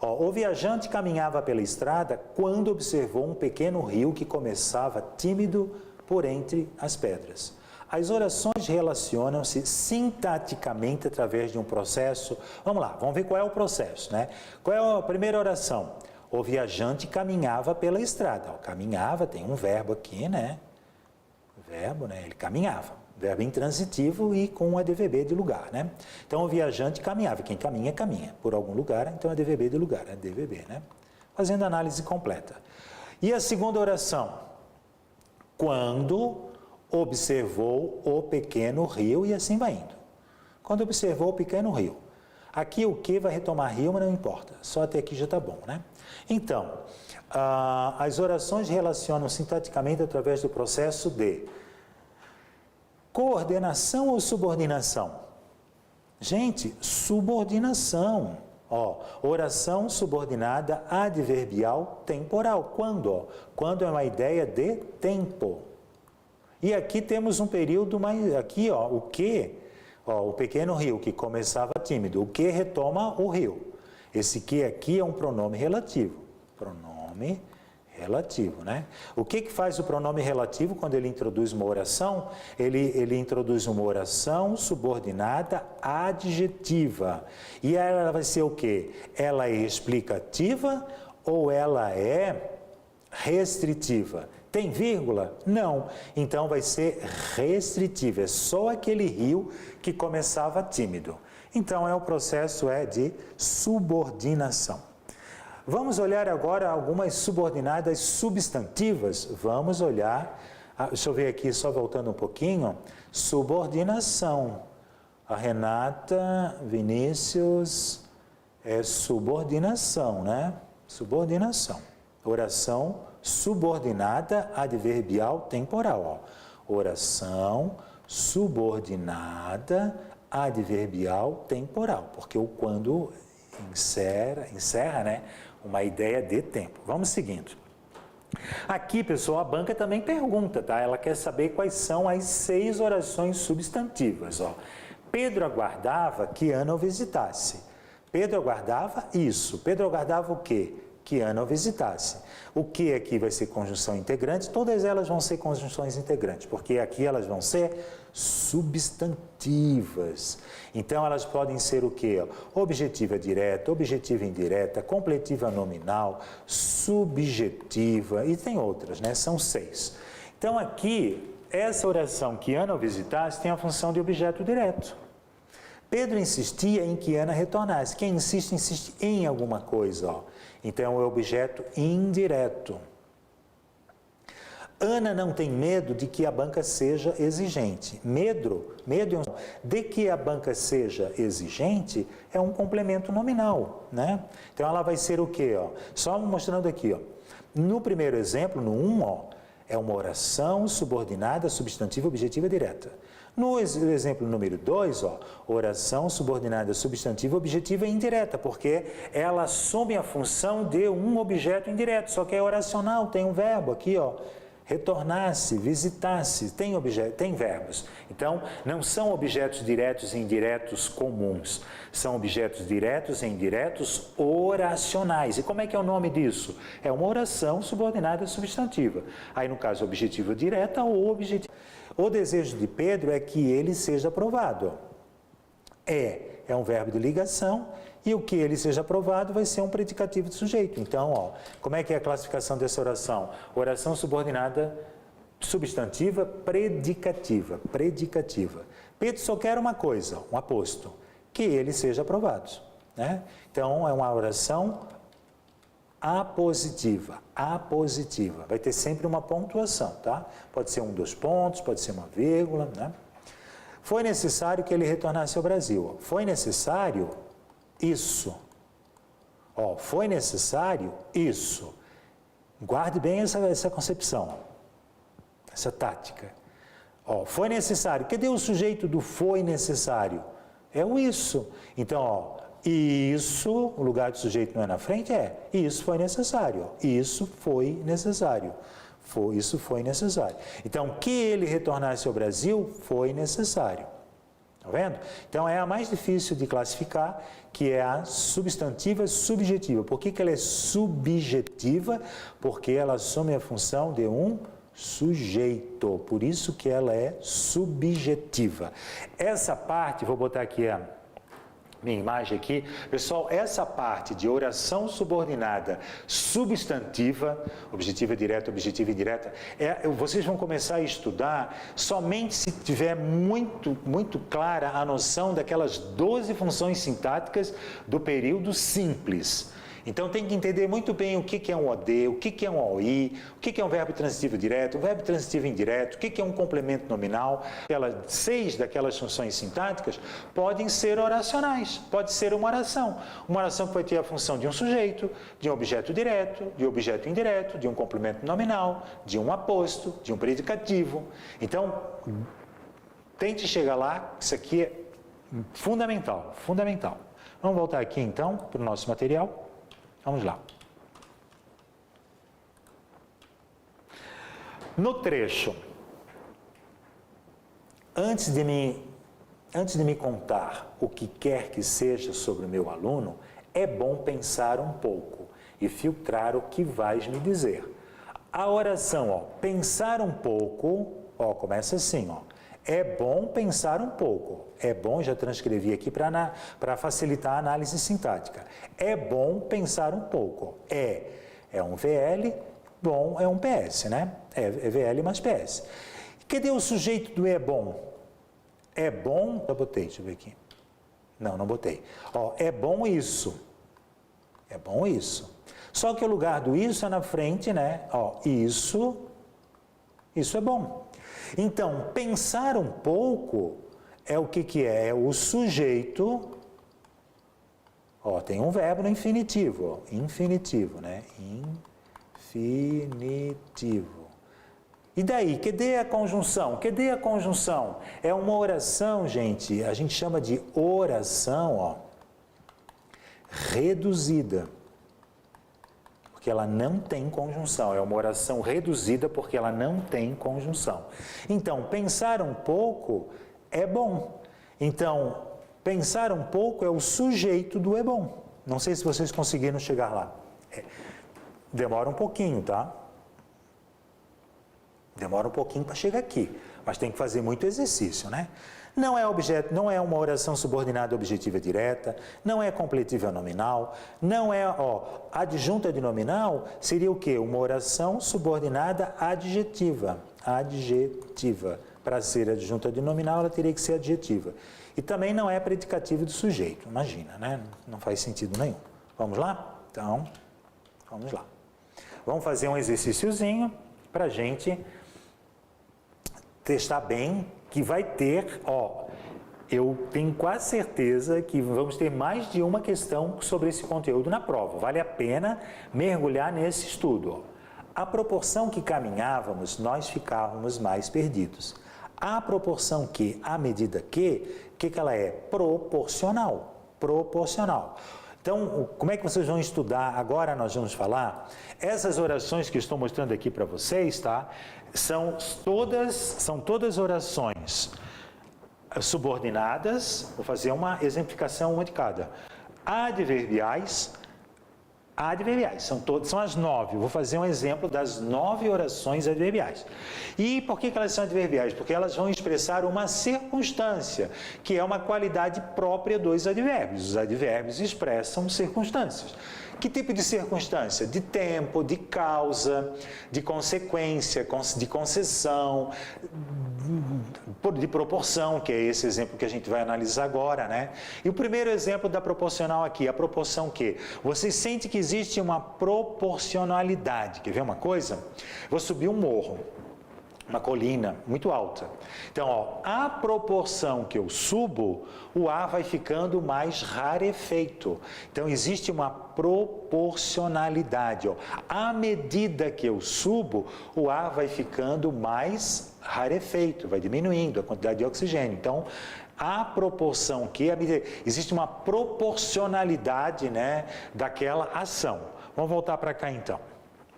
Ó, o viajante caminhava pela estrada quando observou um pequeno rio que começava tímido por entre as pedras. As orações relacionam-se sintaticamente através de um processo. Vamos lá, vamos ver qual é o processo, né? Qual é a primeira oração? O viajante caminhava pela estrada. Ó, caminhava, tem um verbo aqui, né? Verbo, né? Ele caminhava. Verbo intransitivo e com um ADVB de lugar, né? Então, o viajante caminhava. Quem caminha, caminha. Por algum lugar, então ADVB de lugar, ADVB, né? Fazendo análise completa. E a segunda oração? Quando observou o pequeno rio, e assim vai indo. Quando observou o pequeno rio. Aqui o que vai retomar rio, mas não importa. Só até aqui já está bom, né? Então, as orações relacionam sintaticamente através do processo de coordenação ou subordinação? Gente, subordinação. Ó, oração subordinada adverbial temporal. Quando? Ó? Quando é uma ideia de tempo. E aqui temos um período mais... Aqui, ó, o que? Ó, o pequeno rio que começava tímido. O que retoma o rio. Esse que aqui é um pronome relativo. Pronome relativo, né? O que faz o pronome relativo quando ele introduz uma oração? Ele introduz uma oração subordinada adjetiva. E ela vai ser o quê? Ela é explicativa ou ela é restritiva? Tem vírgula? Não. Então vai ser restritiva. É só aquele rio que começava tímido. Então o processo é de subordinação. Vamos olhar agora algumas subordinadas substantivas. Vamos olhar, deixa eu ver aqui, só voltando um pouquinho. Subordinação. A Renata, Vinícius, É subordinação, né? Subordinação. Oração subordinada adverbial temporal. Ó. Oração subordinada adverbial temporal, porque o quando encerra, né, uma ideia de tempo. Vamos seguindo. Aqui, pessoal, a banca também pergunta, tá? Ela quer saber quais são as 6 orações substantivas, ó. Pedro aguardava que Ana o visitasse. Pedro aguardava isso. Pedro aguardava o quê? Que Ana o visitasse. O que aqui vai ser conjunção integrante? Todas elas vão ser conjunções integrantes, porque aqui elas vão ser substantivas. Então, elas podem ser o quê? Objetiva direta, objetiva indireta, completiva nominal, subjetiva, e tem outras, né? São 6. Então, aqui, essa oração que Ana o visitasse tem a função de objeto direto. Pedro insistia em que Ana retornasse. Quem insiste, insiste em alguma coisa, ó. Então, é objeto indireto. Ana não tem medo de que a banca seja exigente. Medo de que a banca seja exigente é um complemento nominal, né? Então, ela vai ser o quê, ó? Só mostrando aqui, ó. No primeiro exemplo, no 1, ó, é uma oração subordinada substantiva objetiva direta. No exemplo número 2, ó, oração subordinada substantiva objetiva indireta, porque ela assume a função de um objeto indireto, só que é oracional, tem um verbo aqui, ó, retornasse, visitasse, tem verbos. Então, não são objetos diretos e indiretos comuns, são objetos diretos e indiretos oracionais. E como é que é o nome disso? É uma oração subordinada substantiva. Aí, no caso, objetiva direta ou objetiva. O desejo de Pedro é que ele seja aprovado. É um verbo de ligação e o que ele seja aprovado vai ser um predicativo de sujeito. Então, ó, como é que é a classificação dessa oração? Oração subordinada substantiva predicativa. Pedro só quer uma coisa, um aposto, que ele seja aprovado, né? Então, é uma oração apositiva. Vai ter sempre uma pontuação, tá? Pode ser 1, 2 pontos, pode ser uma vírgula, né? Foi necessário que ele retornasse ao Brasil. Foi necessário isso. Ó, foi necessário isso. Guarde bem essa concepção, essa tática. Ó, foi necessário. Cadê o sujeito do foi necessário? É o isso. Então, ó, isso, o lugar do sujeito não é na frente, isso foi necessário. Isso foi necessário. Isso foi necessário. Então, que ele retornasse ao Brasil foi necessário. Está vendo? Então, é a mais difícil de classificar, que é a substantiva subjetiva. Por que ela é subjetiva? Porque ela assume a função de um sujeito. Por isso que ela é subjetiva. Essa parte, vou botar aqui a minha imagem aqui. Pessoal, essa parte de oração subordinada substantiva, objetiva direta, objetiva indireta, vocês vão começar a estudar somente se tiver muito clara a noção daquelas 12 funções sintáticas do período simples. Então, tem que entender muito bem o que é um OD, o que é um OI, o que é um verbo transitivo direto, um verbo transitivo indireto, o que é um complemento nominal. 6 daquelas funções sintáticas podem ser oracionais, pode ser uma oração que vai ter a função de um sujeito, de um objeto direto, de um objeto indireto, de um complemento nominal, de um aposto, de um predicativo. Então, tente chegar lá, isso aqui é fundamental. Vamos voltar aqui, então, para o nosso material. Vamos lá. No trecho, antes de me contar o que quer que seja sobre o meu aluno, é bom pensar um pouco e filtrar o que vais me dizer. A oração, ó, pensar um pouco, ó, começa assim, ó. É bom pensar um pouco. É bom, já transcrevi aqui para facilitar a análise sintática. É bom pensar um pouco. É um VL, bom é um PS, né? É VL mais PS. Cadê o sujeito do é bom? É bom, já botei, deixa eu ver aqui. Não botei. Ó, é bom isso. É bom isso. Só que o lugar do isso é na frente, né? Ó, isso é bom. Então, pensar um pouco é o que é? É o sujeito Ó, tem um verbo no infinitivo, ó, infinitivo, né? Infinitivo. E daí, cadê a conjunção? Cadê a conjunção? É uma oração, gente, a gente chama de oração, ó, reduzida. Porque ela não tem conjunção, é uma oração reduzida porque ela não tem conjunção. Então, pensar um pouco é bom. Então, pensar um pouco é o sujeito do é bom. Não sei se vocês conseguiram chegar lá. Demora um pouquinho, tá? Demora um pouquinho para chegar aqui, mas tem que fazer muito exercício, né? Não é objeto, não é uma oração subordinada objetiva direta, não é completiva nominal, não é, ó, adjunta de nominal seria o quê? Uma oração subordinada adjetiva. Adjetiva. Para ser adjunta de nominal, ela teria que ser adjetiva. E também não é predicativo do sujeito, imagina, né? Não faz sentido nenhum. Vamos lá? Então, vamos lá. Vamos fazer um exercíciozinho para a gente testar bem, que vai ter, ó, eu tenho quase certeza que vamos ter mais de uma questão sobre esse conteúdo na prova. Vale a pena mergulhar nesse estudo. Ó. À proporção que caminhávamos, nós ficávamos mais perdidos. À proporção que, à medida que ela é? Proporcional. Proporcional. Então, como é que vocês vão estudar? Agora nós vamos falar. Essas orações que estou mostrando aqui para vocês, tá? São todas orações subordinadas. Vou fazer uma exemplificação, uma de cada. Adverbiais. São as 9. Vou fazer um exemplo das 9 orações adverbiais. E por que elas são adverbiais? Porque elas vão expressar uma circunstância, que é uma qualidade própria dos advérbios. Os advérbios expressam circunstâncias. Que tipo de circunstância? De tempo, de causa, de consequência, de concessão, de proporção, que é esse exemplo que a gente vai analisar agora, né? E o primeiro exemplo da proporcional aqui, a proporção que? Você sente que existe uma proporcionalidade. Quer ver uma coisa? Vou subir um morro, uma colina muito alta. Então, ó, à proporção que eu subo, o ar vai ficando mais rarefeito. Então, existe uma proporcionalidade. Ó. À medida que eu subo, o ar vai ficando mais rarefeito, vai diminuindo a quantidade de oxigênio. Então, à proporção que existe uma proporcionalidade, né, daquela ação. Vamos voltar para cá então.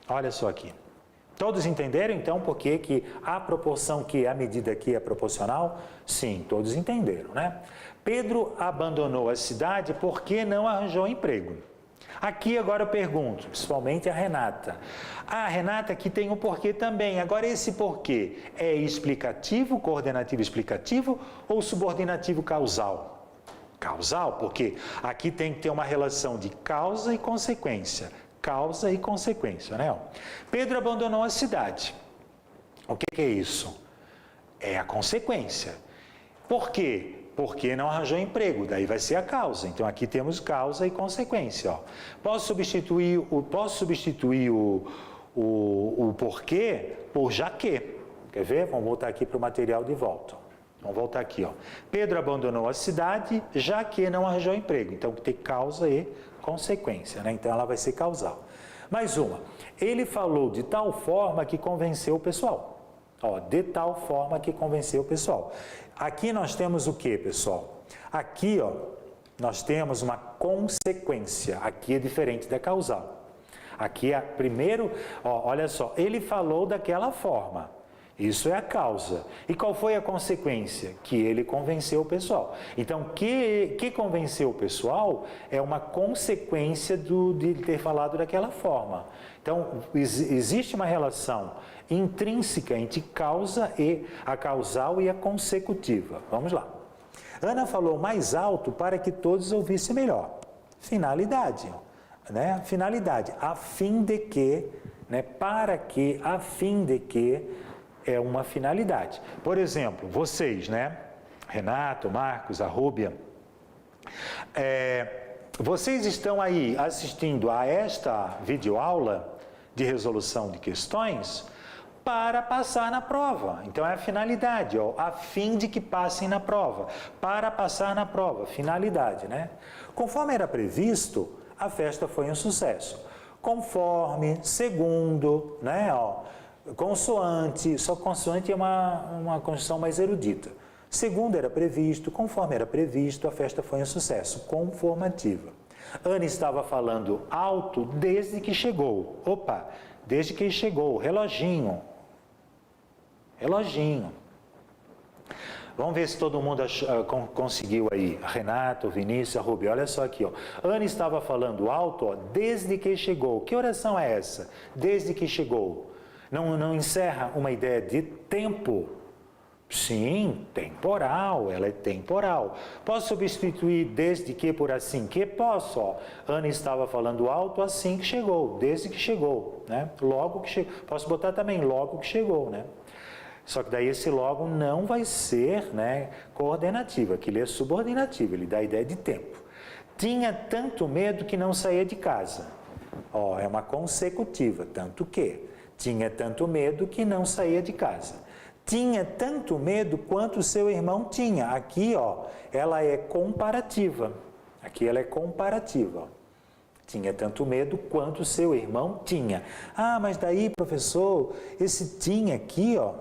Olha só aqui. Todos entenderam, então, por que a proporção que a medida aqui é proporcional? Sim, todos entenderam, né? Pedro abandonou a cidade porque não arranjou emprego. Aqui agora eu pergunto, principalmente a Renata. A Renata aqui tem um porquê também. Agora esse porquê é explicativo, coordenativo explicativo ou subordinativo causal? Causal, porque aqui tem que ter uma relação de causa e consequência. Causa e consequência, né? Pedro abandonou a cidade. O que é isso? É a consequência. Por quê? Porque não arranjou emprego, daí vai ser a causa. Então aqui temos causa e consequência. Ó. Posso substituir o porquê por já que. Quer ver? Vamos voltar aqui para o material de volta. Vamos voltar aqui. Ó. Pedro abandonou a cidade, já que não arranjou emprego. Então tem causa e consequência, né? Então ela vai ser causal. Mais uma. Ele falou de tal forma que convenceu o pessoal. Ó, de tal forma que convenceu o pessoal. Aqui nós temos o que, pessoal? Aqui, ó, nós temos uma consequência. Aqui é diferente da causal. Aqui é primeiro, ó, olha só, ele falou daquela forma. Isso é a causa. E qual foi a consequência? Que ele convenceu o pessoal. Então, que convenceu o pessoal é uma consequência de ter falado daquela forma. Então, existe uma relação intrínseca entre a causal e a consecutiva. Vamos lá. Ana falou mais alto para que todos ouvissem melhor. Finalidade, né? Finalidade, a fim de que, né? Para que, a fim de que, é uma finalidade. Por exemplo, vocês, né? Renato, Marcos, a Rúbia, vocês estão aí assistindo a esta videoaula de resolução de questões para passar na prova. Então, é a finalidade, ó, a fim de que passem na prova. Para passar na prova, finalidade, né? Conforme era previsto, a festa foi um sucesso. Conforme, segundo, né, ó, consoante, só consoante é uma construção mais erudita. Segundo era previsto, conforme era previsto, a festa foi um sucesso, conformativa. Ana estava falando alto desde que chegou. Opa, desde que chegou, reloginho. Reloginho. Vamos ver se todo mundo conseguiu aí. Renato, Vinícius, Rubi, olha só aqui, ó. Ana estava falando alto, ó, desde que chegou. Que oração é essa? Desde que chegou. Não encerra uma ideia de tempo? Sim, temporal, ela é temporal. Posso substituir desde que por assim que? Posso, ó. Ana estava falando alto assim que chegou, desde que chegou, né? Logo que chegou. Posso botar também logo que chegou, né? Só que daí esse logo não vai ser, né, coordenativo, aquilo é subordinativo, ele dá a ideia de tempo. Tinha tanto medo que não saía de casa. Ó, é uma consecutiva, tanto que. Tinha tanto medo que não saía de casa. Tinha tanto medo quanto seu irmão tinha. Aqui, ó, ela é comparativa. Aqui ela é comparativa, ó. Tinha tanto medo quanto seu irmão tinha. Ah, mas daí, professor, esse tinha aqui, ó,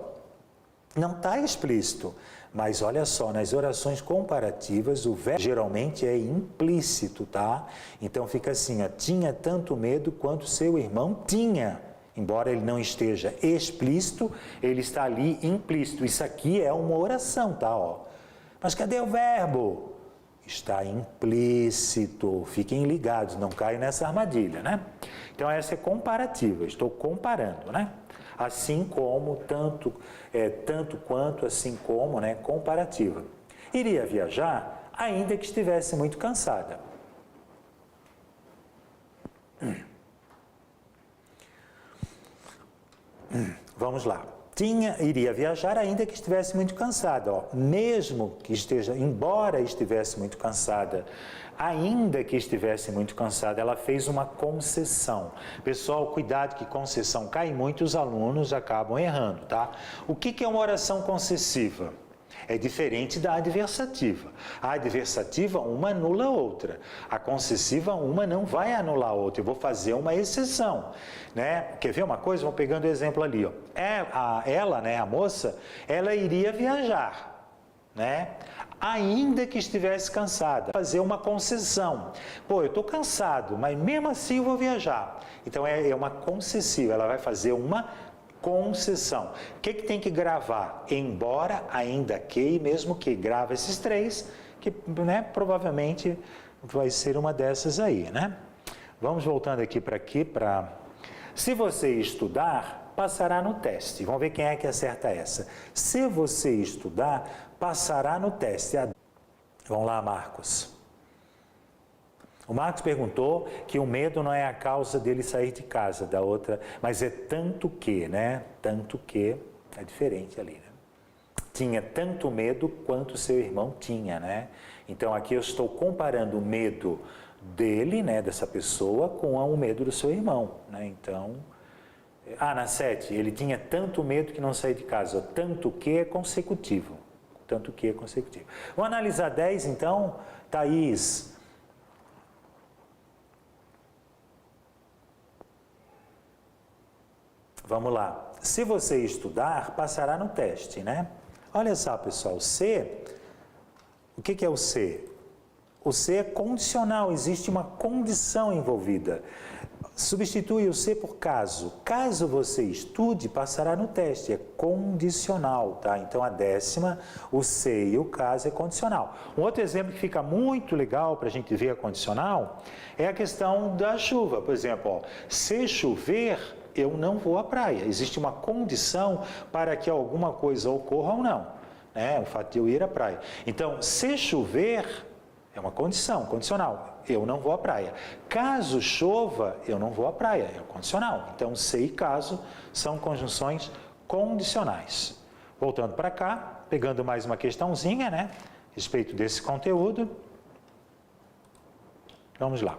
não está explícito, mas olha só, nas orações comparativas o verbo geralmente é implícito, tá? Então fica assim, ó, tinha tanto medo quanto seu irmão tinha. Embora ele não esteja explícito, ele está ali implícito. Isso aqui é uma oração, tá? Ó. Mas cadê o verbo? Está implícito. Fiquem ligados, não caiam nessa armadilha, né? Então essa é comparativa, estou comparando, né? Assim como, tanto quanto, assim como, né? Comparativa. Iria viajar, ainda que estivesse muito cansada. Vamos lá. Iria viajar ainda que estivesse muito cansada. Ó. Mesmo que embora estivesse muito cansada, ainda que estivesse muito cansada, ela fez uma concessão. Pessoal, cuidado que concessão cai muito, os alunos acabam errando, tá? O que é uma oração concessiva? É diferente da adversativa. A adversativa, uma anula a outra. A concessiva, uma não vai anular a outra. Eu vou fazer uma exceção, né? Quer ver uma coisa? Vamos pegando o exemplo ali, ó. Ela, né, a moça, ela iria viajar, né? Ainda que estivesse cansada. Fazer uma concessão. Pô, eu estou cansado, mas mesmo assim eu vou viajar. Então, é uma concessiva. Ela vai fazer uma concessão. O que tem que gravar? Embora, ainda que e mesmo que. Grava esses três, que, né, provavelmente vai ser uma dessas aí, né? Vamos voltando aqui para... Se você estudar, passará no teste. Vamos ver quem é que acerta essa. Se você estudar, passará no teste. Vamos lá, Marcos. O Marcos perguntou que o medo não é a causa dele sair de casa, da outra, mas é tanto que, né? Tanto que, é diferente ali, né? Tinha tanto medo quanto seu irmão tinha, né? Então aqui eu estou comparando o medo dele, né, dessa pessoa, com o medo do seu irmão, né? Então, na 7, ele tinha tanto medo que não saía de casa, tanto que é consecutivo. Tanto que é consecutivo. Vamos analisar 10, então, Thaís. Vamos lá. Se você estudar, passará no teste, né? Olha só, pessoal, o que é o se? O se é condicional, existe uma condição envolvida. Substitui o se por caso. Caso você estude, passará no teste, é condicional, tá? Então, a 10ª, o se e o caso é condicional. Um outro exemplo que fica muito legal para a gente ver a condicional é a questão da chuva. Por exemplo, ó, se chover, eu não vou à praia. Existe uma condição para que alguma coisa ocorra ou não, né? O fato de eu ir à praia. Então, se chover, é uma condição, condicional. Eu não vou à praia. Caso chova, eu não vou à praia. É condicional. Então, se e caso são conjunções condicionais. Voltando para cá, pegando mais uma questãozinha, né? A respeito desse conteúdo. Vamos lá.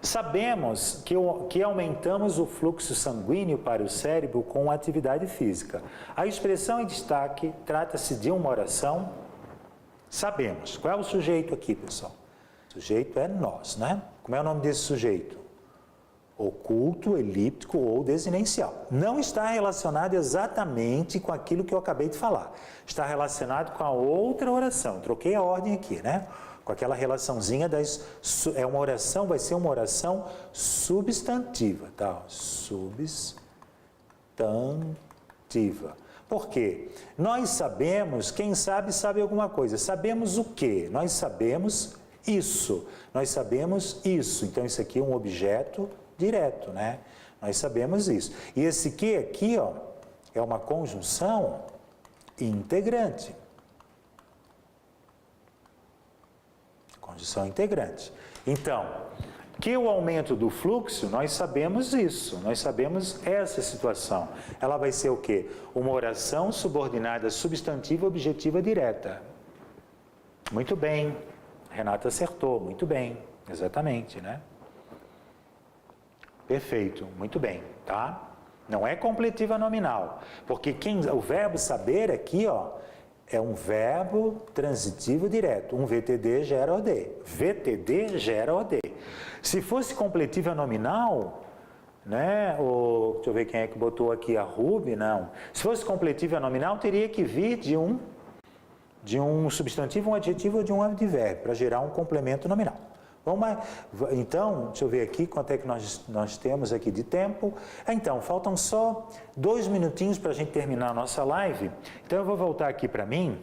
Sabemos que aumentamos o fluxo sanguíneo para o cérebro com atividade física. A expressão em destaque trata-se de uma oração? Sabemos. Qual é o sujeito aqui, pessoal? O sujeito é nós, né? Como é o nome desse sujeito? Oculto, elíptico ou desinencial. Não está relacionado exatamente com aquilo que eu acabei de falar. Está relacionado com a outra oração. Troquei a ordem aqui, né? Com aquela relaçãozinha das... É uma oração, vai ser uma oração substantiva, tá? Substantiva. Por quê? Nós sabemos, quem sabe alguma coisa. Sabemos o quê? Nós sabemos isso. Nós sabemos isso. Então, isso aqui é um objeto direto, né? Nós sabemos isso. E esse que aqui, ó, é uma conjunção integrante. Conjunção integrante. Então, que o aumento do fluxo, nós sabemos isso, nós sabemos essa situação. Ela vai ser o quê? Uma oração subordinada substantiva objetiva direta. Muito bem, Renata acertou, muito bem, exatamente, né? Perfeito, muito bem, tá? Não é completiva nominal, porque o verbo saber aqui, ó, é um verbo transitivo direto. Um VTD gera OD. VTD gera OD. Se fosse completiva nominal, né? Deixa eu ver quem é que botou aqui, a Ruby, não. Se fosse completiva nominal, teria que vir de um substantivo, um adjetivo ou de um advérbio, para gerar um complemento nominal. Então, deixa eu ver aqui quanto é que nós temos aqui de tempo. Então, faltam só 2 minutinhos para a gente terminar a nossa live. Então, eu vou voltar aqui para mim,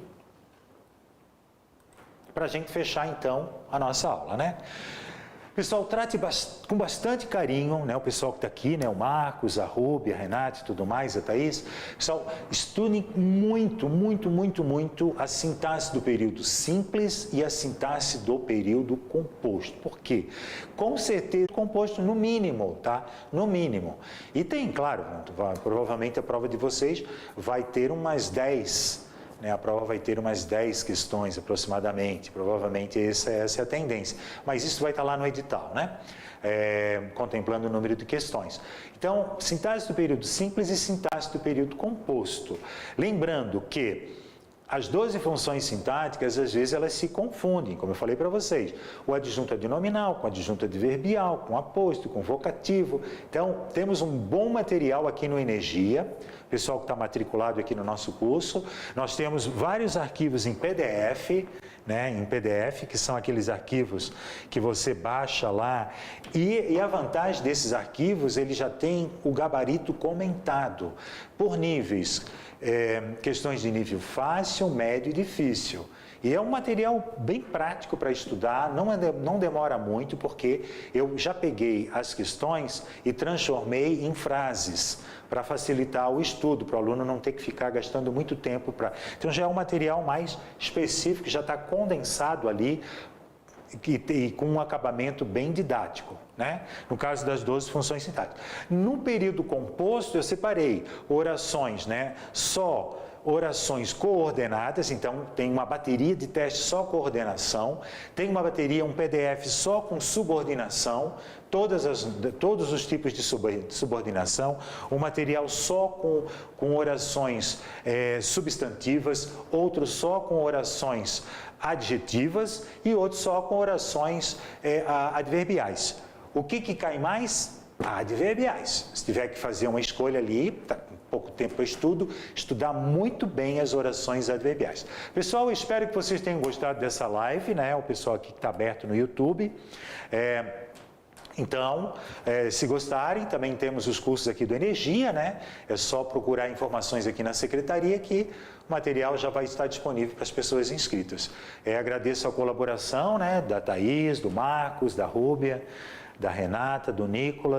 para a gente fechar, então, a nossa aula, né? Pessoal, trate com bastante carinho, né? O pessoal que está aqui, né? O Marcos, a Ruby, a Renata e tudo mais, a Thaís. Pessoal, estudem muito, muito, muito, muito a sintaxe do período simples e a sintaxe do período composto. Por quê? Com certeza, composto no mínimo, tá? No mínimo. E tem, claro, provavelmente a prova de vocês vai ter umas 10. A prova vai ter umas 10 questões aproximadamente, provavelmente essa é a tendência, mas isso vai estar lá no edital, né? Contemplando o número de questões. Então, sintaxe do período simples e sintaxe do período composto. Lembrando que as 12 funções sintáticas, às vezes, elas se confundem, como eu falei para vocês. O adjunto adnominal, com adjunto adverbial, com aposto, com vocativo. Então, temos um bom material aqui no Energia, pessoal que está matriculado aqui no nosso curso. Nós temos vários arquivos em PDF, né, que são aqueles arquivos que você baixa lá. E a vantagem desses arquivos, ele já tem o gabarito comentado por níveis. Questões de nível fácil, médio e difícil. E é um material bem prático para estudar, não demora muito, porque eu já peguei as questões e transformei em frases, para facilitar o estudo, para o aluno não ter que ficar gastando muito tempo para... Então já é um material mais específico, já está condensado ali, e com um acabamento bem didático, né? No caso das 12 funções sintáticas. No período composto, eu separei orações, né? Só orações coordenadas, então tem uma bateria de testes só coordenação, tem uma bateria, um PDF só com subordinação, todos os tipos de subordinação, um material só com orações substantivas, outro só com orações adjetivas e outro só com orações adverbiais. O que cai mais? Adverbiais. Se tiver que fazer uma escolha ali, tá com pouco tempo para estudo, estudar muito bem as orações adverbiais. Pessoal, eu espero que vocês tenham gostado dessa live, né? O pessoal aqui que está aberto no YouTube. Então, se gostarem, também temos os cursos aqui do Energia, né? É só procurar informações aqui na secretaria que o material já vai estar disponível para as pessoas inscritas. Agradeço a colaboração, né, da Thaís, do Marcos, da Rúbia, da Renata, do Nicolas.